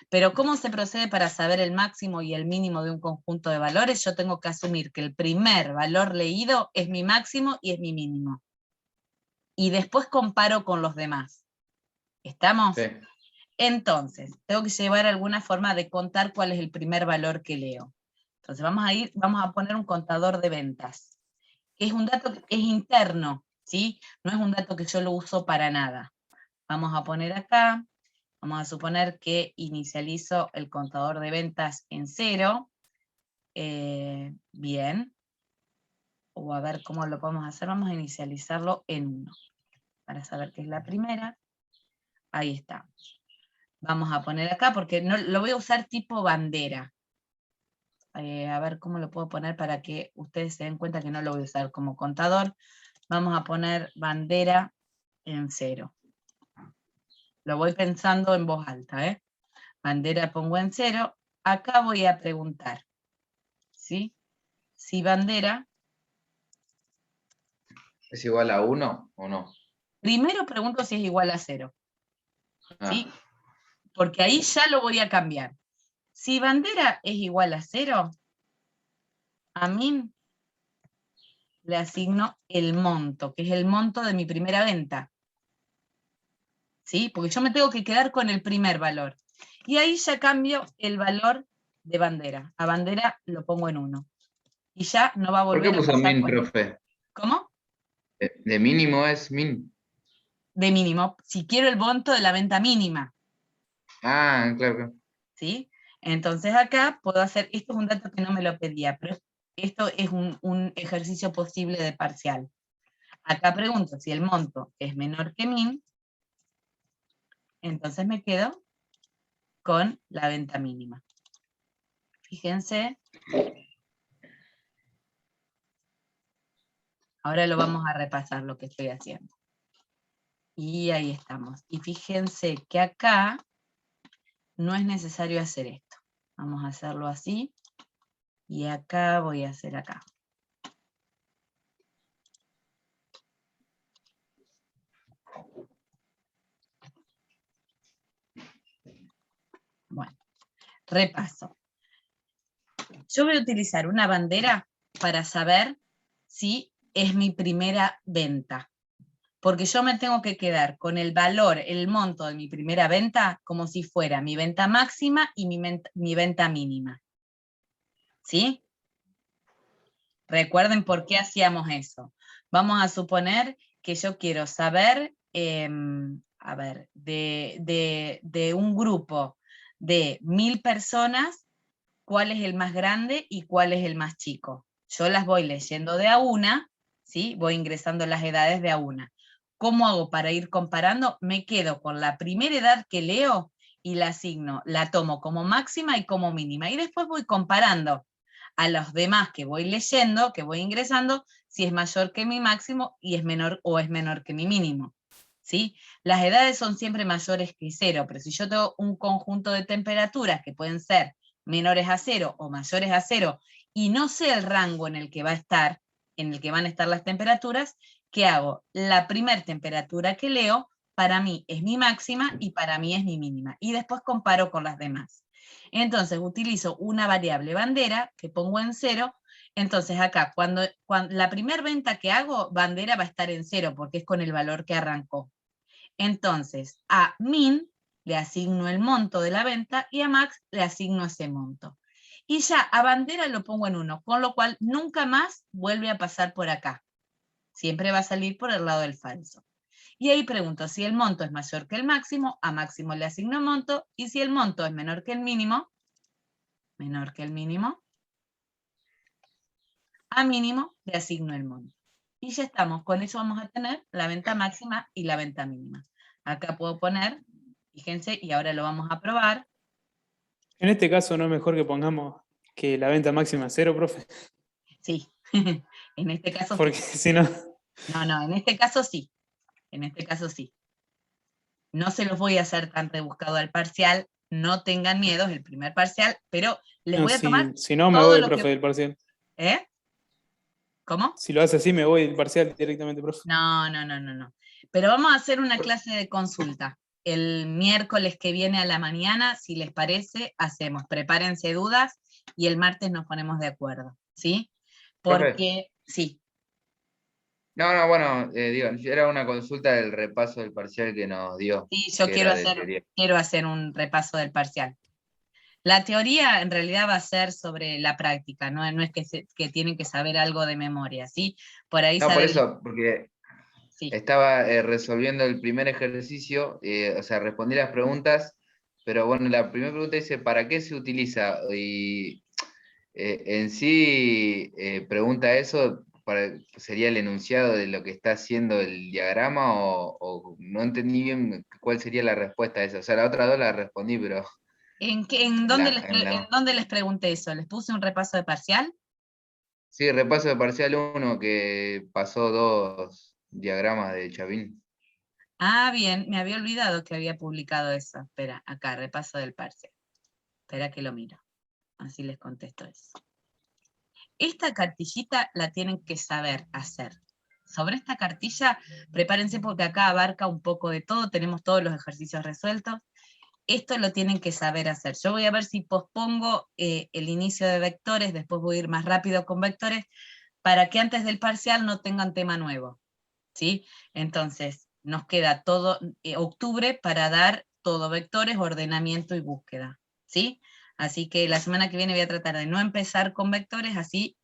Pero ¿cómo se procede para saber el máximo y el mínimo de un conjunto de valores? Yo tengo que asumir que el primer valor leído es mi máximo y es mi mínimo. Y después comparo con los demás. ¿Estamos? Sí. Entonces, tengo que llevar alguna forma de contar cuál es el primer valor que leo. Entonces vamos a poner un contador de ventas, que es un dato que es interno, ¿sí? No es un dato que yo lo uso para nada. Vamos a poner acá, vamos a suponer que inicializo el contador de ventas en 0. Bien. O a ver cómo lo podemos hacer. Vamos a inicializarlo en 1, para saber qué es la primera. Ahí está. Vamos a poner acá, porque no, lo voy a usar tipo bandera. A ver cómo lo puedo poner para que ustedes se den cuenta que no lo voy a usar como contador. Vamos a poner bandera en 0. Lo voy pensando en voz alta, ¿eh? Bandera pongo en 0. Acá voy a preguntar, ¿sí? Si bandera... ¿Es igual a 1 o no? Primero pregunto si es igual a 0, ¿sí? Ah, Porque ahí ya lo voy a cambiar. Si bandera es igual a 0, a mí le asigno el monto, que es el monto de mi primera venta. ¿Sí? Porque yo me tengo que quedar con el primer valor. Y ahí ya cambio el valor de bandera. A bandera lo pongo en 1. Y ya no va a ¿Por qué volver a puso pasar min, por... profe? ¿Cómo? De mínimo es min. De mínimo. Si quiero el monto de la venta mínima, Ah, claro, claro. ¿sí? Entonces acá puedo hacer, esto es un dato que no me lo pedía, pero esto es un ejercicio posible de parcial. Acá pregunto si el monto es menor que min, entonces me quedo con la venta mínima. Fíjense, ahora lo vamos a repasar lo que estoy haciendo. Y ahí estamos. Y fíjense que acá no es necesario hacer esto. Vamos a hacerlo así. Y acá voy a hacer acá. Bueno, repaso. Yo voy a utilizar una bandera para saber si es mi primera venta. Porque yo me tengo que quedar con el valor, el monto de mi primera venta, como si fuera mi venta máxima y mi venta mínima. ¿Sí? Recuerden por qué hacíamos eso. Vamos a suponer que yo quiero saber, a ver, de un grupo de 1000 personas, cuál es el más grande y cuál es el más chico. Yo las voy leyendo de a una, ¿sí? Voy ingresando las edades de a una. ¿Cómo hago para ir comparando? Me quedo con la primera edad que leo y la asigno, la tomo como máxima y como mínima. Y después voy comparando a los demás que voy leyendo, que voy ingresando, si es mayor que mi máximo y es menor o es menor que mi mínimo. ¿Sí? Las edades son siempre mayores que 0, pero si yo tengo un conjunto de temperaturas que pueden ser menores a 0 o mayores a 0, y no sé el rango en el que va a estar, en el que van a estar las temperaturas, ¿qué hago? La primer temperatura que leo, para mí es mi máxima y para mí es mi mínima. Y después comparo con las demás. Entonces utilizo una variable bandera que pongo en 0. Entonces acá, cuando la primera venta que hago, bandera va a estar en 0 porque es con el valor que arrancó. Entonces a min le asigno el monto de la venta y a max le asigno ese monto. Y ya a bandera lo pongo en 1, con lo cual nunca más vuelve a pasar por acá. Siempre va a salir por el lado del falso. Y ahí pregunto, si el monto es mayor que el máximo, a máximo le asigno monto, y si el monto es menor que el mínimo, a mínimo le asigno el monto. Y ya estamos, con eso vamos a tener la venta máxima y la venta mínima. Acá puedo poner, fíjense, y ahora lo vamos a probar. En este caso no es mejor que pongamos que la venta máxima es 0, profe. Sí, en este caso Porque sí. si no, No, en este caso sí. En este caso sí. No se los voy a hacer tan rebuscado al parcial, no tengan miedo, es el primer parcial, pero les no, voy a tomar si no me todo voy, lo profe, que... del parcial. ¿Eh? ¿Cómo? Si lo hace así, me voy del parcial directamente, profe. No. Pero vamos a hacer una clase de consulta. El miércoles que viene a la mañana, si les parece, hacemos. Prepárense dudas y el martes nos ponemos de acuerdo, ¿sí? Profe. Porque, sí, No, bueno, digo, era una consulta del repaso del parcial que nos dio, sí, yo que era de teoría. quiero hacer un repaso del parcial. La teoría en realidad va a ser sobre la práctica, no es que tienen que saber algo de memoria, ¿sí? Por ahí No, por saben, eso, porque sí. estaba resolviendo el primer ejercicio, o sea, respondí las preguntas, pero bueno, la primera pregunta dice, ¿para qué se utiliza? Y en sí pregunta eso, ¿sería el enunciado de lo que está haciendo el diagrama o no entendí bien cuál sería la respuesta a eso? O sea, la otra dos la respondí, pero ¿En en dónde la, en en la- dónde les pregunté eso? ¿Les puse un repaso de parcial? Sí, repaso de parcial 1 que pasó 2 diagramas de Chavín. Ah, bien, me había olvidado que había publicado eso. Espera, acá, repaso del parcial. Espera que lo miro. Así les contesto eso. Esta cartillita la tienen que saber hacer. Sobre esta cartilla, prepárense porque acá abarca un poco de todo, tenemos todos los ejercicios resueltos. Esto lo tienen que saber hacer. Yo voy a ver si pospongo el inicio de vectores, después voy a ir más rápido con vectores, para que antes del parcial no tengan tema nuevo. ¿Sí? Entonces, nos queda todo octubre para dar todo vectores, ordenamiento y búsqueda. ¿Sí? Así que la semana que viene voy a tratar de no empezar con vectores, así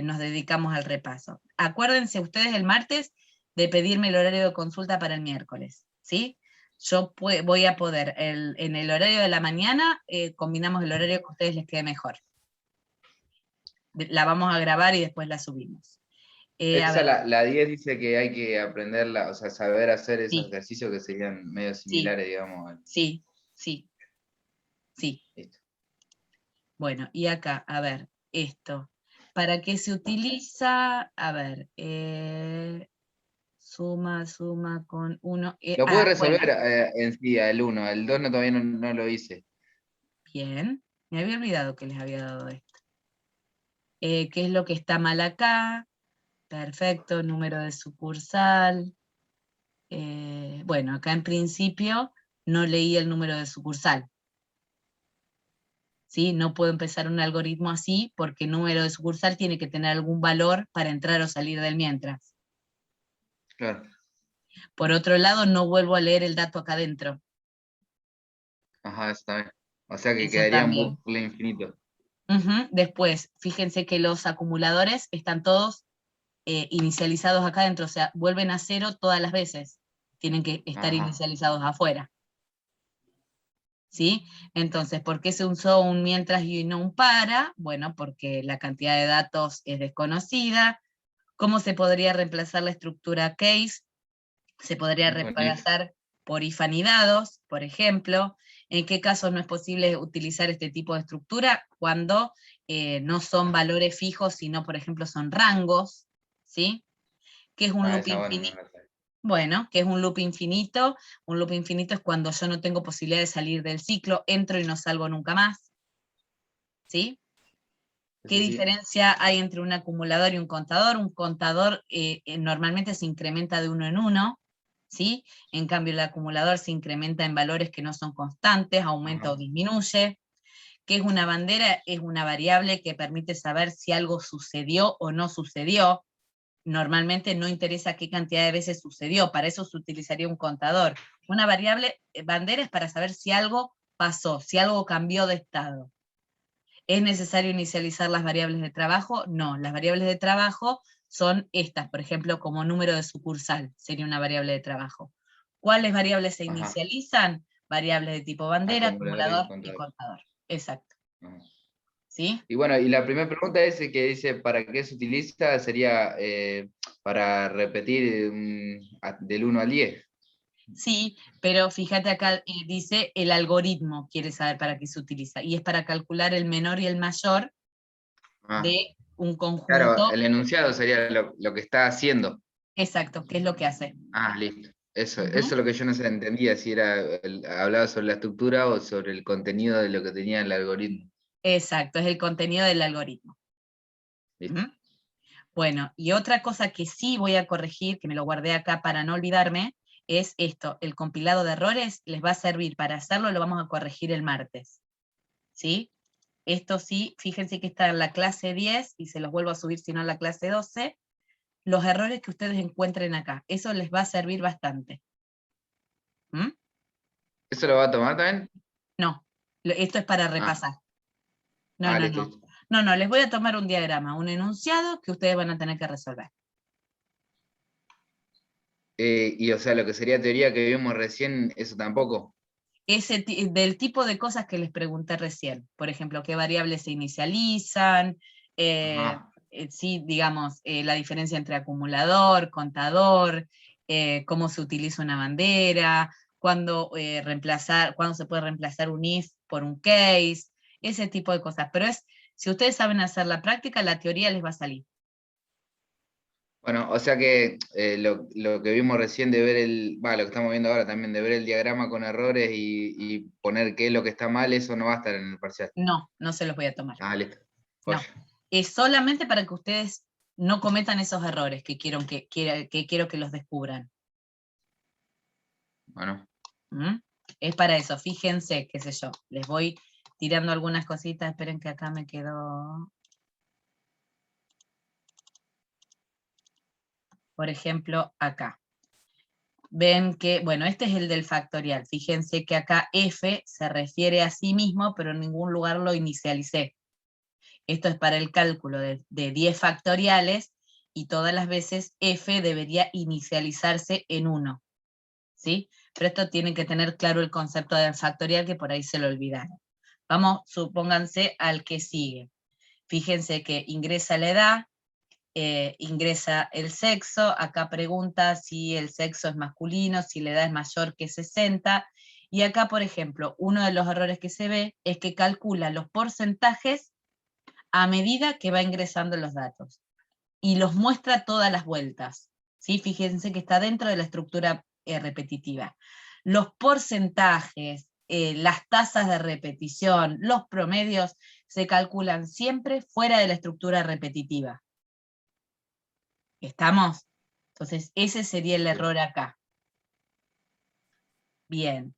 nos dedicamos al repaso. Acuérdense ustedes el martes de pedirme el horario de consulta para el miércoles, ¿sí? Yo voy a poder, en el horario de la mañana, combinamos el horario que a ustedes les quede mejor. La vamos a grabar y después la subimos. A Esa, ver, la 10 dice que hay que aprenderla, o sea, saber hacer esos Sí. ejercicios que serían medio Sí. similares, digamos. sí. Listo. Bueno, y acá, a ver, esto. ¿Para qué se utiliza? A ver, suma con 1. Lo pude resolver Bueno, en sí, el 1, el 2 todavía no lo hice. bien. Me había olvidado que les había dado esto. ¿Qué es lo que está mal acá? Perfecto, número de sucursal. Bueno, acá en principio no leí el número de sucursal. ¿Sí? No puedo empezar un algoritmo así porque el número de sucursal tiene que tener algún valor para entrar o salir del mientras. Claro. Por otro lado, no vuelvo a leer el dato acá adentro. Ajá, está bien. O sea que Eso quedaría un también. bucle infinito. Después, fíjense que los acumuladores están todos inicializados acá adentro, o sea, vuelven a 0 todas las veces. Tienen que estar Ajá. inicializados afuera. ¿Sí? Entonces, ¿por qué se usó un mientras y no un para? Bueno, porque la cantidad de datos es desconocida. ¿Cómo se podría reemplazar la estructura case? Se podría Con if. reemplazar por if anidados, por ejemplo. ¿En qué casos no es posible utilizar este tipo de estructura? Cuando no son valores fijos, sino, por ejemplo, son rangos, ¿sí? ¿Qué es un loop Esa, bueno, no infinito? la sé. Bueno, ¿qué es un loop infinito? Un loop infinito es cuando yo no tengo posibilidad de salir del ciclo, entro y no salgo nunca más, ¿sí? ¿Qué Eso sí. diferencia hay entre un acumulador y un contador? Un contador normalmente se incrementa de uno en uno, ¿sí? En cambio el acumulador se incrementa en valores que no son constantes, aumenta Ajá. o disminuye. ¿Qué es una bandera? Es una variable que permite saber si algo sucedió o no sucedió. Normalmente no interesa qué cantidad de veces sucedió, para eso se utilizaría un contador. Una variable, bandera es para saber si algo pasó, si algo cambió de estado. ¿Es necesario inicializar las variables de trabajo? No, las variables de trabajo son estas, por ejemplo, como número de sucursal, sería una variable de trabajo. ¿Cuáles variables se Ajá. inicializan? Variables de tipo bandera, Acumulador y acumulador y contador. contador. Exacto. Ajá. ¿Sí? Y bueno, y la primera pregunta es que dice, ¿para qué se utiliza? Sería para repetir del 1 al 10. Sí, pero fíjate acá, dice el algoritmo, quiere saber para qué se utiliza, y es para calcular el menor y el mayor Ah, de un claro, conjunto. el enunciado sería lo que está haciendo. Exacto, ¿qué es lo que hace? Ah, listo. Eso Ujú. es lo que yo no se entendía, si era hablaba sobre la estructura o sobre el contenido de lo que tenía el algoritmo. Exacto, es el contenido del algoritmo. Listo. ¿Mm? Bueno, y otra cosa que sí voy a corregir, que me lo guardé acá para no olvidarme, es esto, el compilado de errores les va a servir para hacerlo, lo vamos a corregir el martes. ¿Sí? Esto sí, fíjense que está en la clase 10, y se los vuelvo a subir si no en la clase 12, los errores que ustedes encuentren acá. Eso les va a servir bastante. ¿Mm? ¿Eso lo va a tomar también? No, esto es para Ah, repasar. No, no, listo, no. listo. No, no, les voy a tomar un diagrama, un enunciado que ustedes van a tener que resolver. Y o sea, lo que sería teoría que vimos recién, eso tampoco. Del tipo de cosas que les pregunté recién. Por ejemplo, qué variables se inicializan, Ajá. sí, digamos, la diferencia entre acumulador, contador, cómo se utiliza una bandera, cuándo se puede reemplazar un if por un case, ese tipo de cosas. Pero si ustedes saben hacer la práctica, la teoría les va a salir. Bueno, o sea que lo que vimos recién de ver lo que estamos viendo ahora también, de ver el diagrama con errores y poner qué es lo que está mal, eso no va a estar en el parcial. No, no se los voy a tomar. Ah, listo. No. Joya. Es solamente para que ustedes no cometan esos errores que quiero que los descubran. Bueno, ¿Mm? Es para eso, fíjense, qué sé yo, les voy tirando algunas cositas, esperen que acá me quedó. Por ejemplo, acá. Ven que, bueno, este es el del factorial. Fíjense que acá f se refiere a sí mismo, pero en ningún lugar lo inicialicé. Esto es para el cálculo de 10 factoriales, y todas las veces f debería inicializarse en 1. ¿Sí? Pero esto tiene que tener claro el concepto de factorial, que por ahí se lo olvidaron. Vamos, supónganse al que sigue. Fíjense que ingresa la edad, ingresa el sexo, acá pregunta si el sexo es masculino, si la edad es mayor que 60, y acá, por ejemplo, uno de los errores que se ve es que calcula los porcentajes a medida que va ingresando los datos, y los muestra todas las vueltas, ¿sí? Fíjense que está dentro de la estructura repetitiva. Los porcentajes, las tasas de repetición, los promedios, se calculan siempre fuera de la estructura repetitiva. ¿Estamos? Entonces, ese sería el error acá. Bien.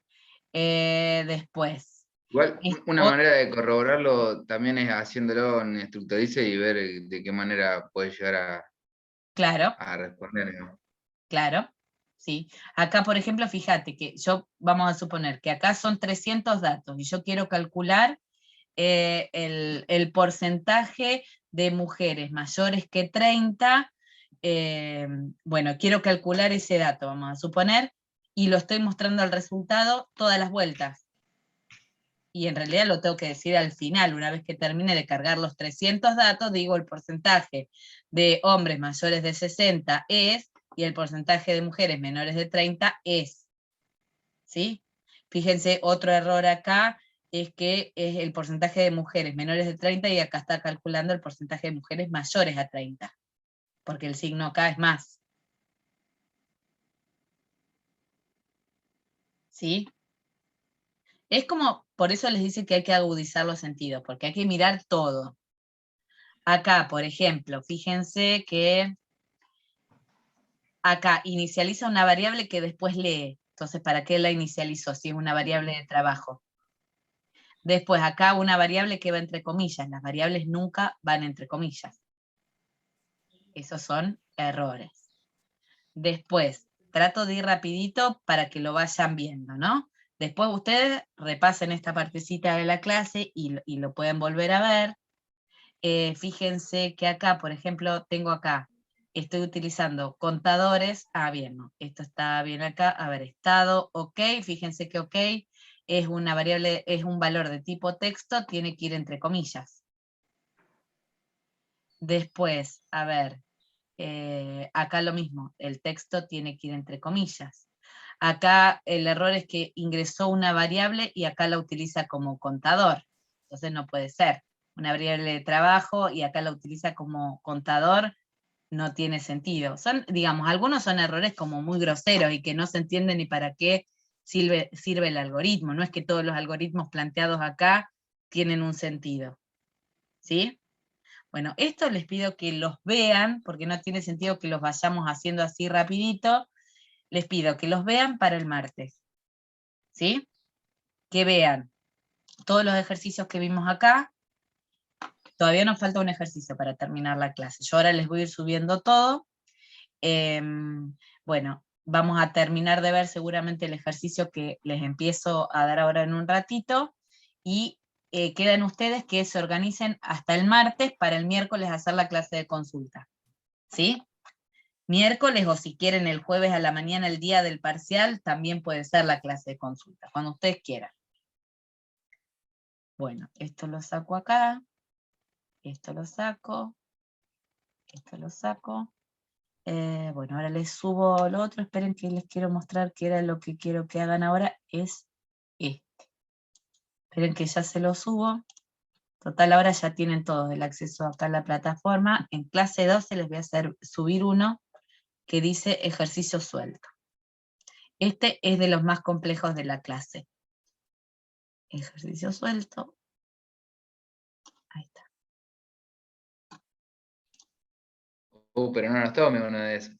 Después. Igual, una manera de corroborarlo también es haciéndolo en Structurizr y ver de qué manera puede llegar Claro, a responder, ¿no? claro. Sí. Acá, por ejemplo, fíjate que vamos a suponer que acá son 300 datos, y yo quiero calcular el porcentaje de mujeres mayores que 30, bueno, quiero calcular ese dato, vamos a suponer, y lo estoy mostrando el resultado todas las vueltas. Y en realidad lo tengo que decir al final, una vez que termine de cargar los 300 datos, digo el porcentaje de hombres mayores de 60 es, y el porcentaje de mujeres menores de 30 es. ¿Sí? Fíjense, otro error acá es que es el porcentaje de mujeres menores de 30, y acá está calculando el porcentaje de mujeres mayores a 30, porque el signo acá es más. ¿Sí? Es como, por eso les dice que hay que agudizar los sentidos, porque hay que mirar todo. Acá, por ejemplo, fíjense que acá inicializa una variable que después lee. Entonces, ¿para qué la inicializó si es una variable de trabajo? Después, acá una variable que va entre comillas. Las variables nunca van entre comillas. Esos son errores. Después, trato de ir rapidito para que lo vayan viendo, ¿no? Después ustedes repasen esta partecita de la clase y lo pueden volver a ver. Fíjense que acá, por ejemplo, tengo acá, estoy utilizando contadores. Bien, no, esto está bien acá. A ver, estado, ok. Fíjense que ok es una variable, es un valor de tipo texto, tiene que ir entre comillas. Después, a ver, acá lo mismo, el texto tiene que ir entre comillas. Acá el error es que ingresó una variable y acá la utiliza como contador. Entonces no puede ser. Una variable de trabajo y acá la utiliza como contador, no tiene sentido. Son, digamos, algunos son errores como muy groseros y que no se entiende ni para qué sirve el algoritmo. No es que todos los algoritmos planteados acá tienen un sentido. ¿Sí? Bueno, esto les pido que los vean, porque no tiene sentido que los vayamos haciendo así rapidito. Les pido que los vean para el martes. ¿Sí? Que vean todos los ejercicios que vimos acá. Todavía nos falta un ejercicio para terminar la clase. Yo ahora les voy a ir subiendo todo. Bueno, vamos a terminar de ver seguramente el ejercicio que les empiezo a dar ahora en un ratito, y quedan ustedes que se organicen hasta el martes para el miércoles hacer la clase de consulta. ¿Sí? Miércoles, o si quieren el jueves a la mañana, el día del parcial, también puede ser la clase de consulta, cuando ustedes quieran. Bueno, esto lo saco acá, esto lo saco, esto lo saco. Bueno, ahora les subo lo otro. Esperen que les quiero mostrar que era lo que quiero que hagan ahora, es este. Esperen que ya se lo subo. Total, ahora ya tienen todos el acceso acá a la plataforma. En clase 12 les voy a hacer subir uno que dice ejercicio suelto. Este es de los más complejos de la clase. Ejercicio suelto. Ahí está. Pero no nos tome uno de esos.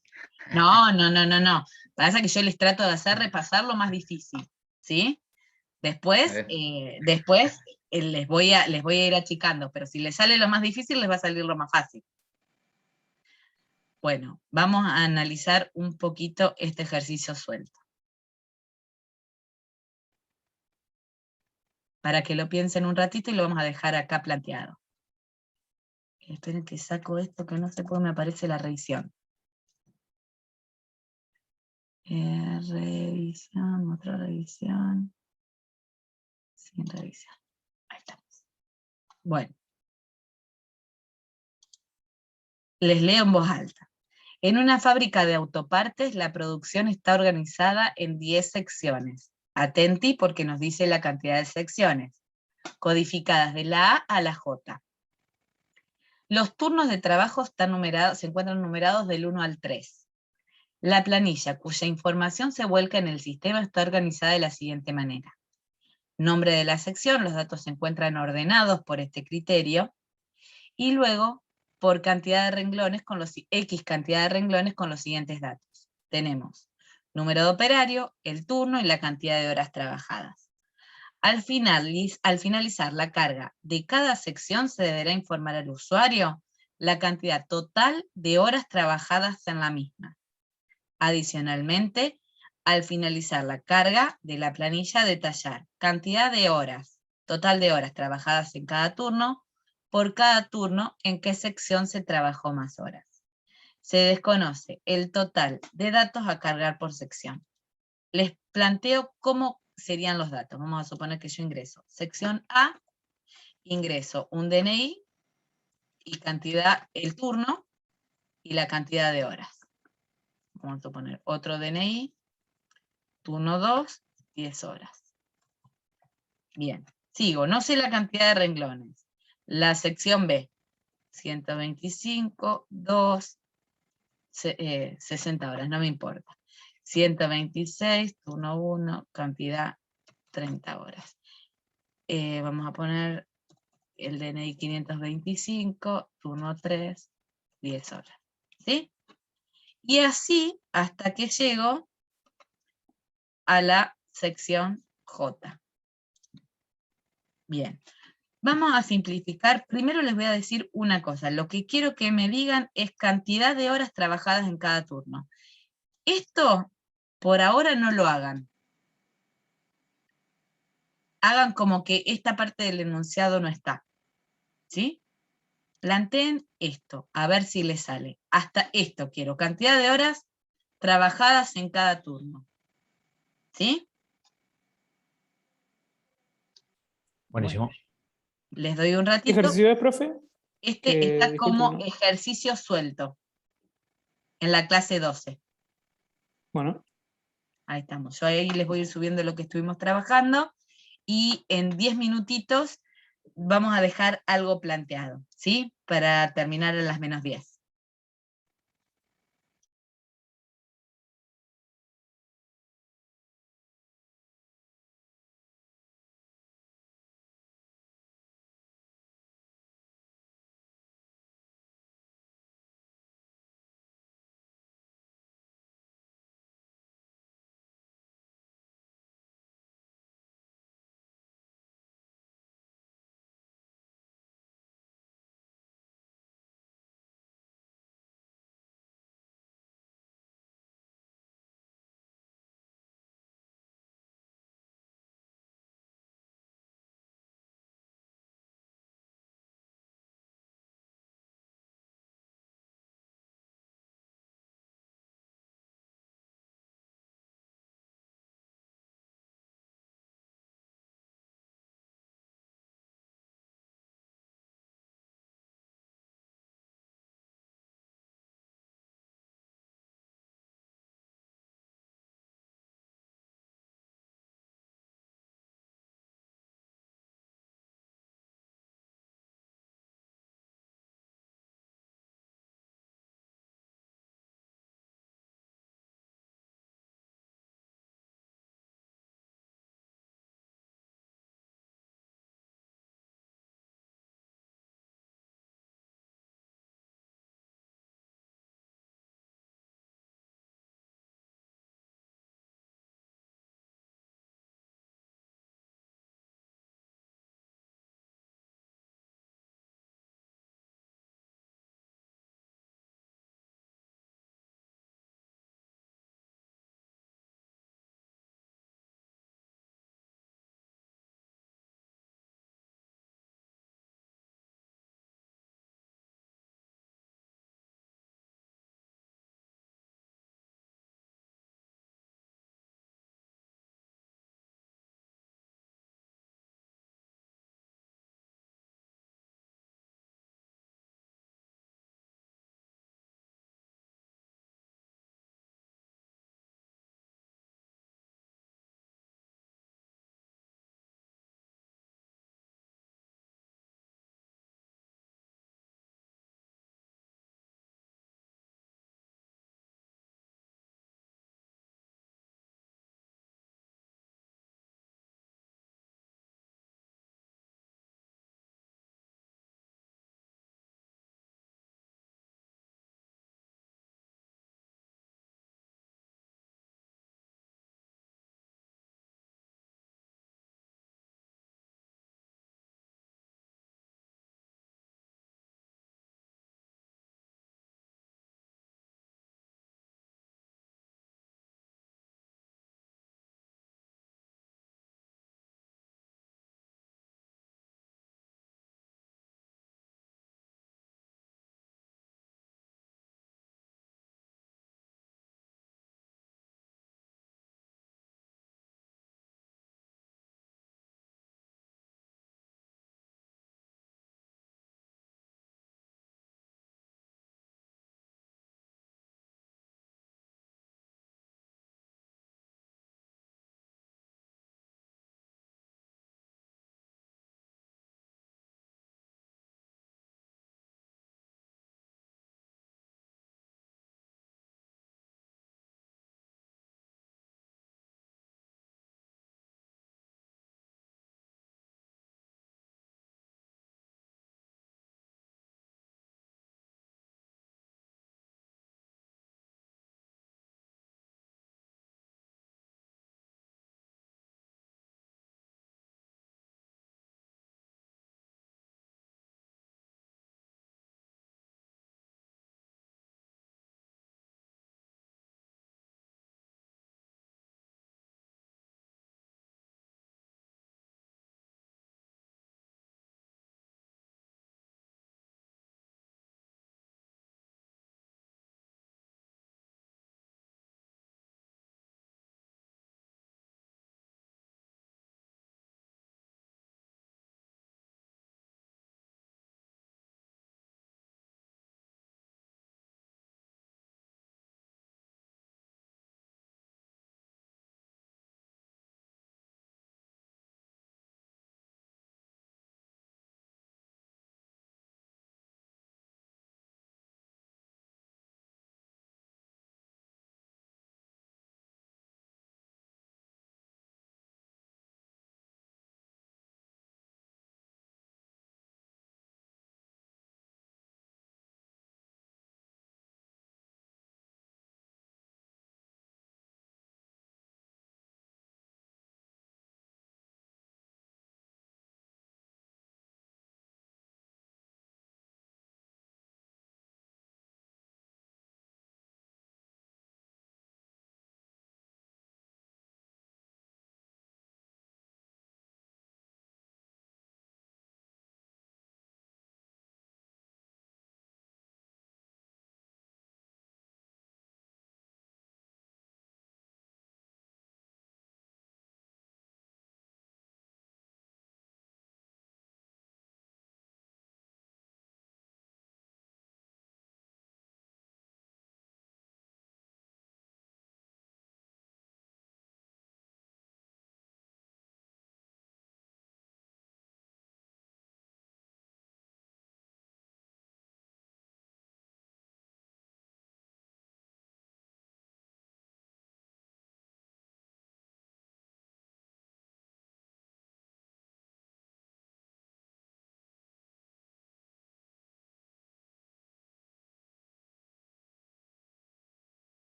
No. Pasa que yo les trato de hacer repasar lo más difícil, ¿sí? Después les voy a ir achicando, pero si les sale lo más difícil, les va a salir lo más fácil. Bueno, vamos a analizar un poquito este ejercicio suelto. Para que lo piensen un ratito, y lo vamos a dejar acá planteado. Esperen que saco esto que no sé por qué me aparece la revisión. Revisión, otra revisión. Sin revisión. Ahí estamos. Bueno. Les leo en voz alta. En una fábrica de autopartes, la producción está organizada en 10 secciones. Atenti porque nos dice la cantidad de secciones, codificadas de la A a la J. Los turnos de trabajo están numerados, se encuentran numerados del 1 al 3. La planilla cuya información se vuelca en el sistema está organizada de la siguiente manera. Nombre de la sección, los datos se encuentran ordenados por este criterio, y luego por cantidad de renglones con los X cantidad de renglones con los siguientes datos. Tenemos número de operario, el turno y la cantidad de horas trabajadas. Al finalizar la carga de cada sección se deberá informar al usuario la cantidad total de horas trabajadas en la misma. Adicionalmente, al finalizar la carga de la planilla, detallar cantidad de horas, total de horas trabajadas en cada turno, por cada turno en qué sección se trabajó más horas. Se desconoce el total de datos a cargar por sección. Les planteo cómo serían los datos. Vamos a suponer que yo ingreso. Sección A, ingreso un DNI y cantidad, el turno y la cantidad de horas. Vamos a suponer otro DNI, turno 2, 10 horas. Bien, sigo. No sé la cantidad de renglones. La sección B, 125, 2, 60 horas, no me importa. 126, turno 1, cantidad 30 horas. Vamos a poner el DNI 525, turno 3, 10 horas. ¿Sí? Y así hasta que llego a la sección J. Bien. Vamos a simplificar. Primero les voy a decir una cosa. Lo que quiero que me digan es cantidad de horas trabajadas en cada turno. Esto, por ahora, no lo hagan. Hagan como que esta parte del enunciado no está. ¿Sí? Planteen esto, a ver si les sale. Hasta esto quiero. Cantidad de horas trabajadas en cada turno. ¿Sí? Buenísimo. Bueno, les doy un ¿Qué ratito. ejercicio es, profe? Este está Disculpe, como ¿no? ejercicio suelto. En la clase 12. Bueno, Ahí estamos. Yo ahí les voy a ir subiendo lo que estuvimos trabajando. Y en 10 minutitos vamos a dejar algo planteado. ¿Sí? Para terminar a las -10.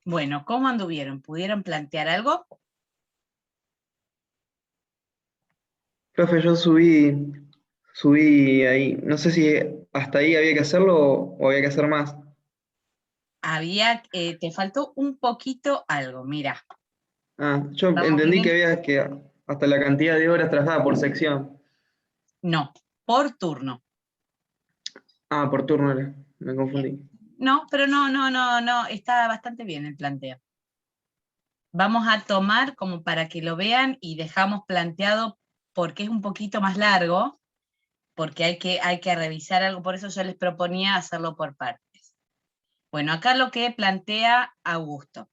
Bueno, ¿cómo anduvieron? ¿Pudieron plantear algo? Profe, yo subí ahí. No sé si hasta ahí había que hacerlo o había que hacer más. Te faltó un poquito algo, mira. Ah, yo Vamos entendí que bien. había que hasta la cantidad de horas trabajadas por sección. No, por turno. Ah, por turno era. Me confundí. No, pero no, está bastante bien el planteo. Vamos a tomar como para que lo vean y dejamos planteado porque es un poquito más largo, porque hay que revisar algo, por eso yo les proponía hacerlo por partes. Bueno, acá lo que plantea Augusto.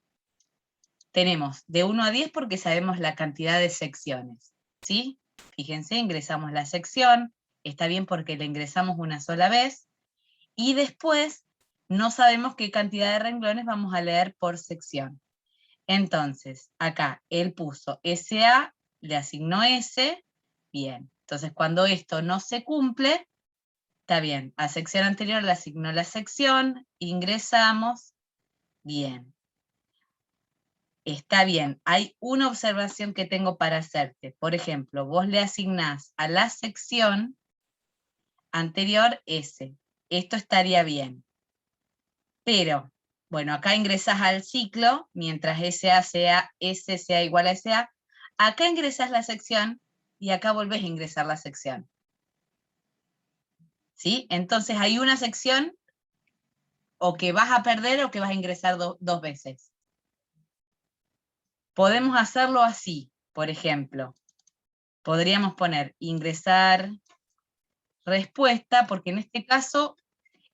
Tenemos de 1 a 10 porque sabemos la cantidad de secciones, ¿sí? Fíjense, ingresamos la sección, está bien porque la ingresamos una sola vez, y después no sabemos qué cantidad de renglones vamos a leer por sección. Entonces, acá él puso SA, le asignó S, bien. Entonces, cuando esto no se cumple, está bien. A sección anterior le asignó la sección, ingresamos, bien. Está bien. Hay una observación que tengo para hacerte. Por ejemplo, vos le asignás a la sección anterior S. Esto estaría bien. Pero, bueno, acá ingresás al ciclo, mientras S sea igual a SA. Acá ingresás la sección y acá volvés a ingresar la sección. ¿Sí? Entonces hay una sección o que vas a perder o que vas a ingresar dos veces. Podemos hacerlo así, por ejemplo. Podríamos poner ingresar respuesta, porque en este caso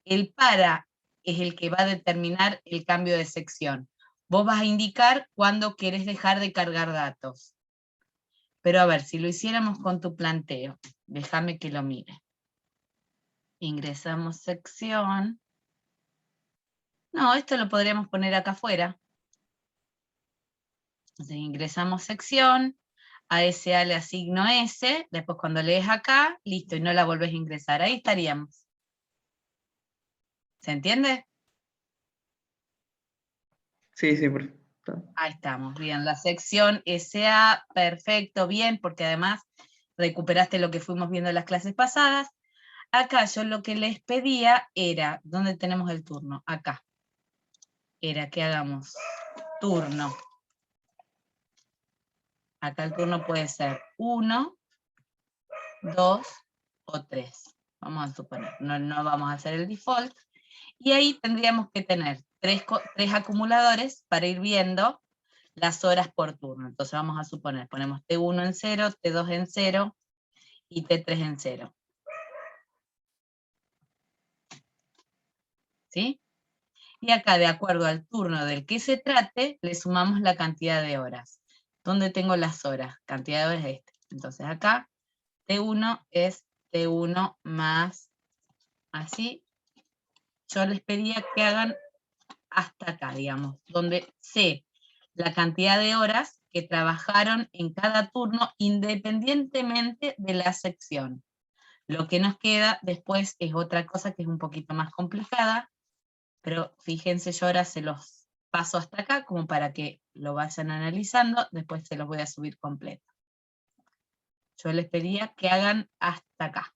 el para es el que va a determinar el cambio de sección. Vos vas a indicar cuándo querés dejar de cargar datos. Pero a ver, si lo hiciéramos con tu planteo, déjame que lo mire. Ingresamos sección. No, esto lo podríamos poner acá afuera. Entonces ingresamos sección, a SA le asigno S, después cuando lees acá, listo, y no la volvés a ingresar. Ahí estaríamos. ¿Se entiende? Sí, sí, perfecto. Ahí estamos, bien. La sección SA, perfecto, bien, porque además recuperaste lo que fuimos viendo en las clases pasadas. Acá yo lo que les pedía era, ¿dónde tenemos el turno? Acá. Era que hagamos turno. Acá el turno puede ser 1, 2 o 3. Vamos a suponer, no vamos a hacer el default. Y ahí tendríamos que tener tres acumuladores para ir viendo las horas por turno. Entonces vamos a suponer, ponemos T1 en 0, T2 en 0 y T3 en 0. ¿Sí? Y acá, de acuerdo al turno del que se trate, le sumamos la cantidad de horas. ¿Dónde tengo las horas? Cantidad de horas es este. Entonces acá, T1 es T1 más así. Yo les pedía que hagan hasta acá, digamos, donde sé la cantidad de horas que trabajaron en cada turno independientemente de la sección. Lo que nos queda después es otra cosa que es un poquito más complicada, pero fíjense, yo ahora se los paso hasta acá como para que lo vayan analizando, después se los voy a subir completo. Yo les pedía que hagan hasta acá.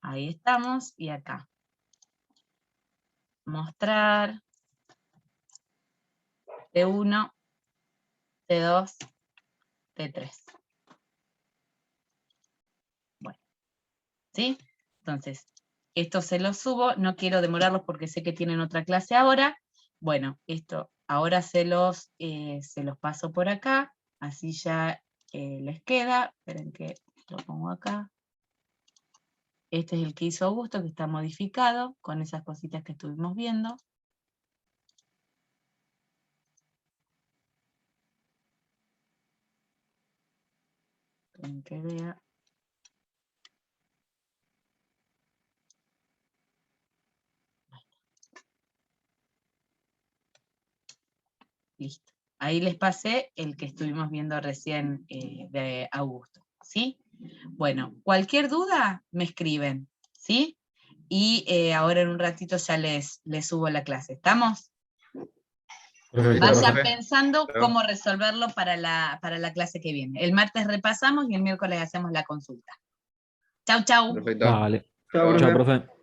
Ahí estamos, y acá. Mostrar. T1, T2, T3. Bueno, ¿sí? Entonces, esto se lo subo, no quiero demorarlos porque sé que tienen otra clase ahora. Bueno, esto ahora se los paso por acá, así ya les queda. Esperen que lo pongo acá. Este es el que hizo Augusto, que está modificado, con esas cositas que estuvimos viendo. Esperen que vea. Listo. Ahí les pasé el que estuvimos viendo recién de Augusto, ¿sí? Bueno, cualquier duda me escriben, ¿sí? Y ahora en un ratito ya les subo la clase. ¿Estamos? Perfecto, Vayan profe. pensando Claro. cómo resolverlo para la clase que viene. El martes repasamos y el miércoles hacemos la consulta. Chau, chau. Perfecto. Dale. Chao, Chao. Chao, profe. profe.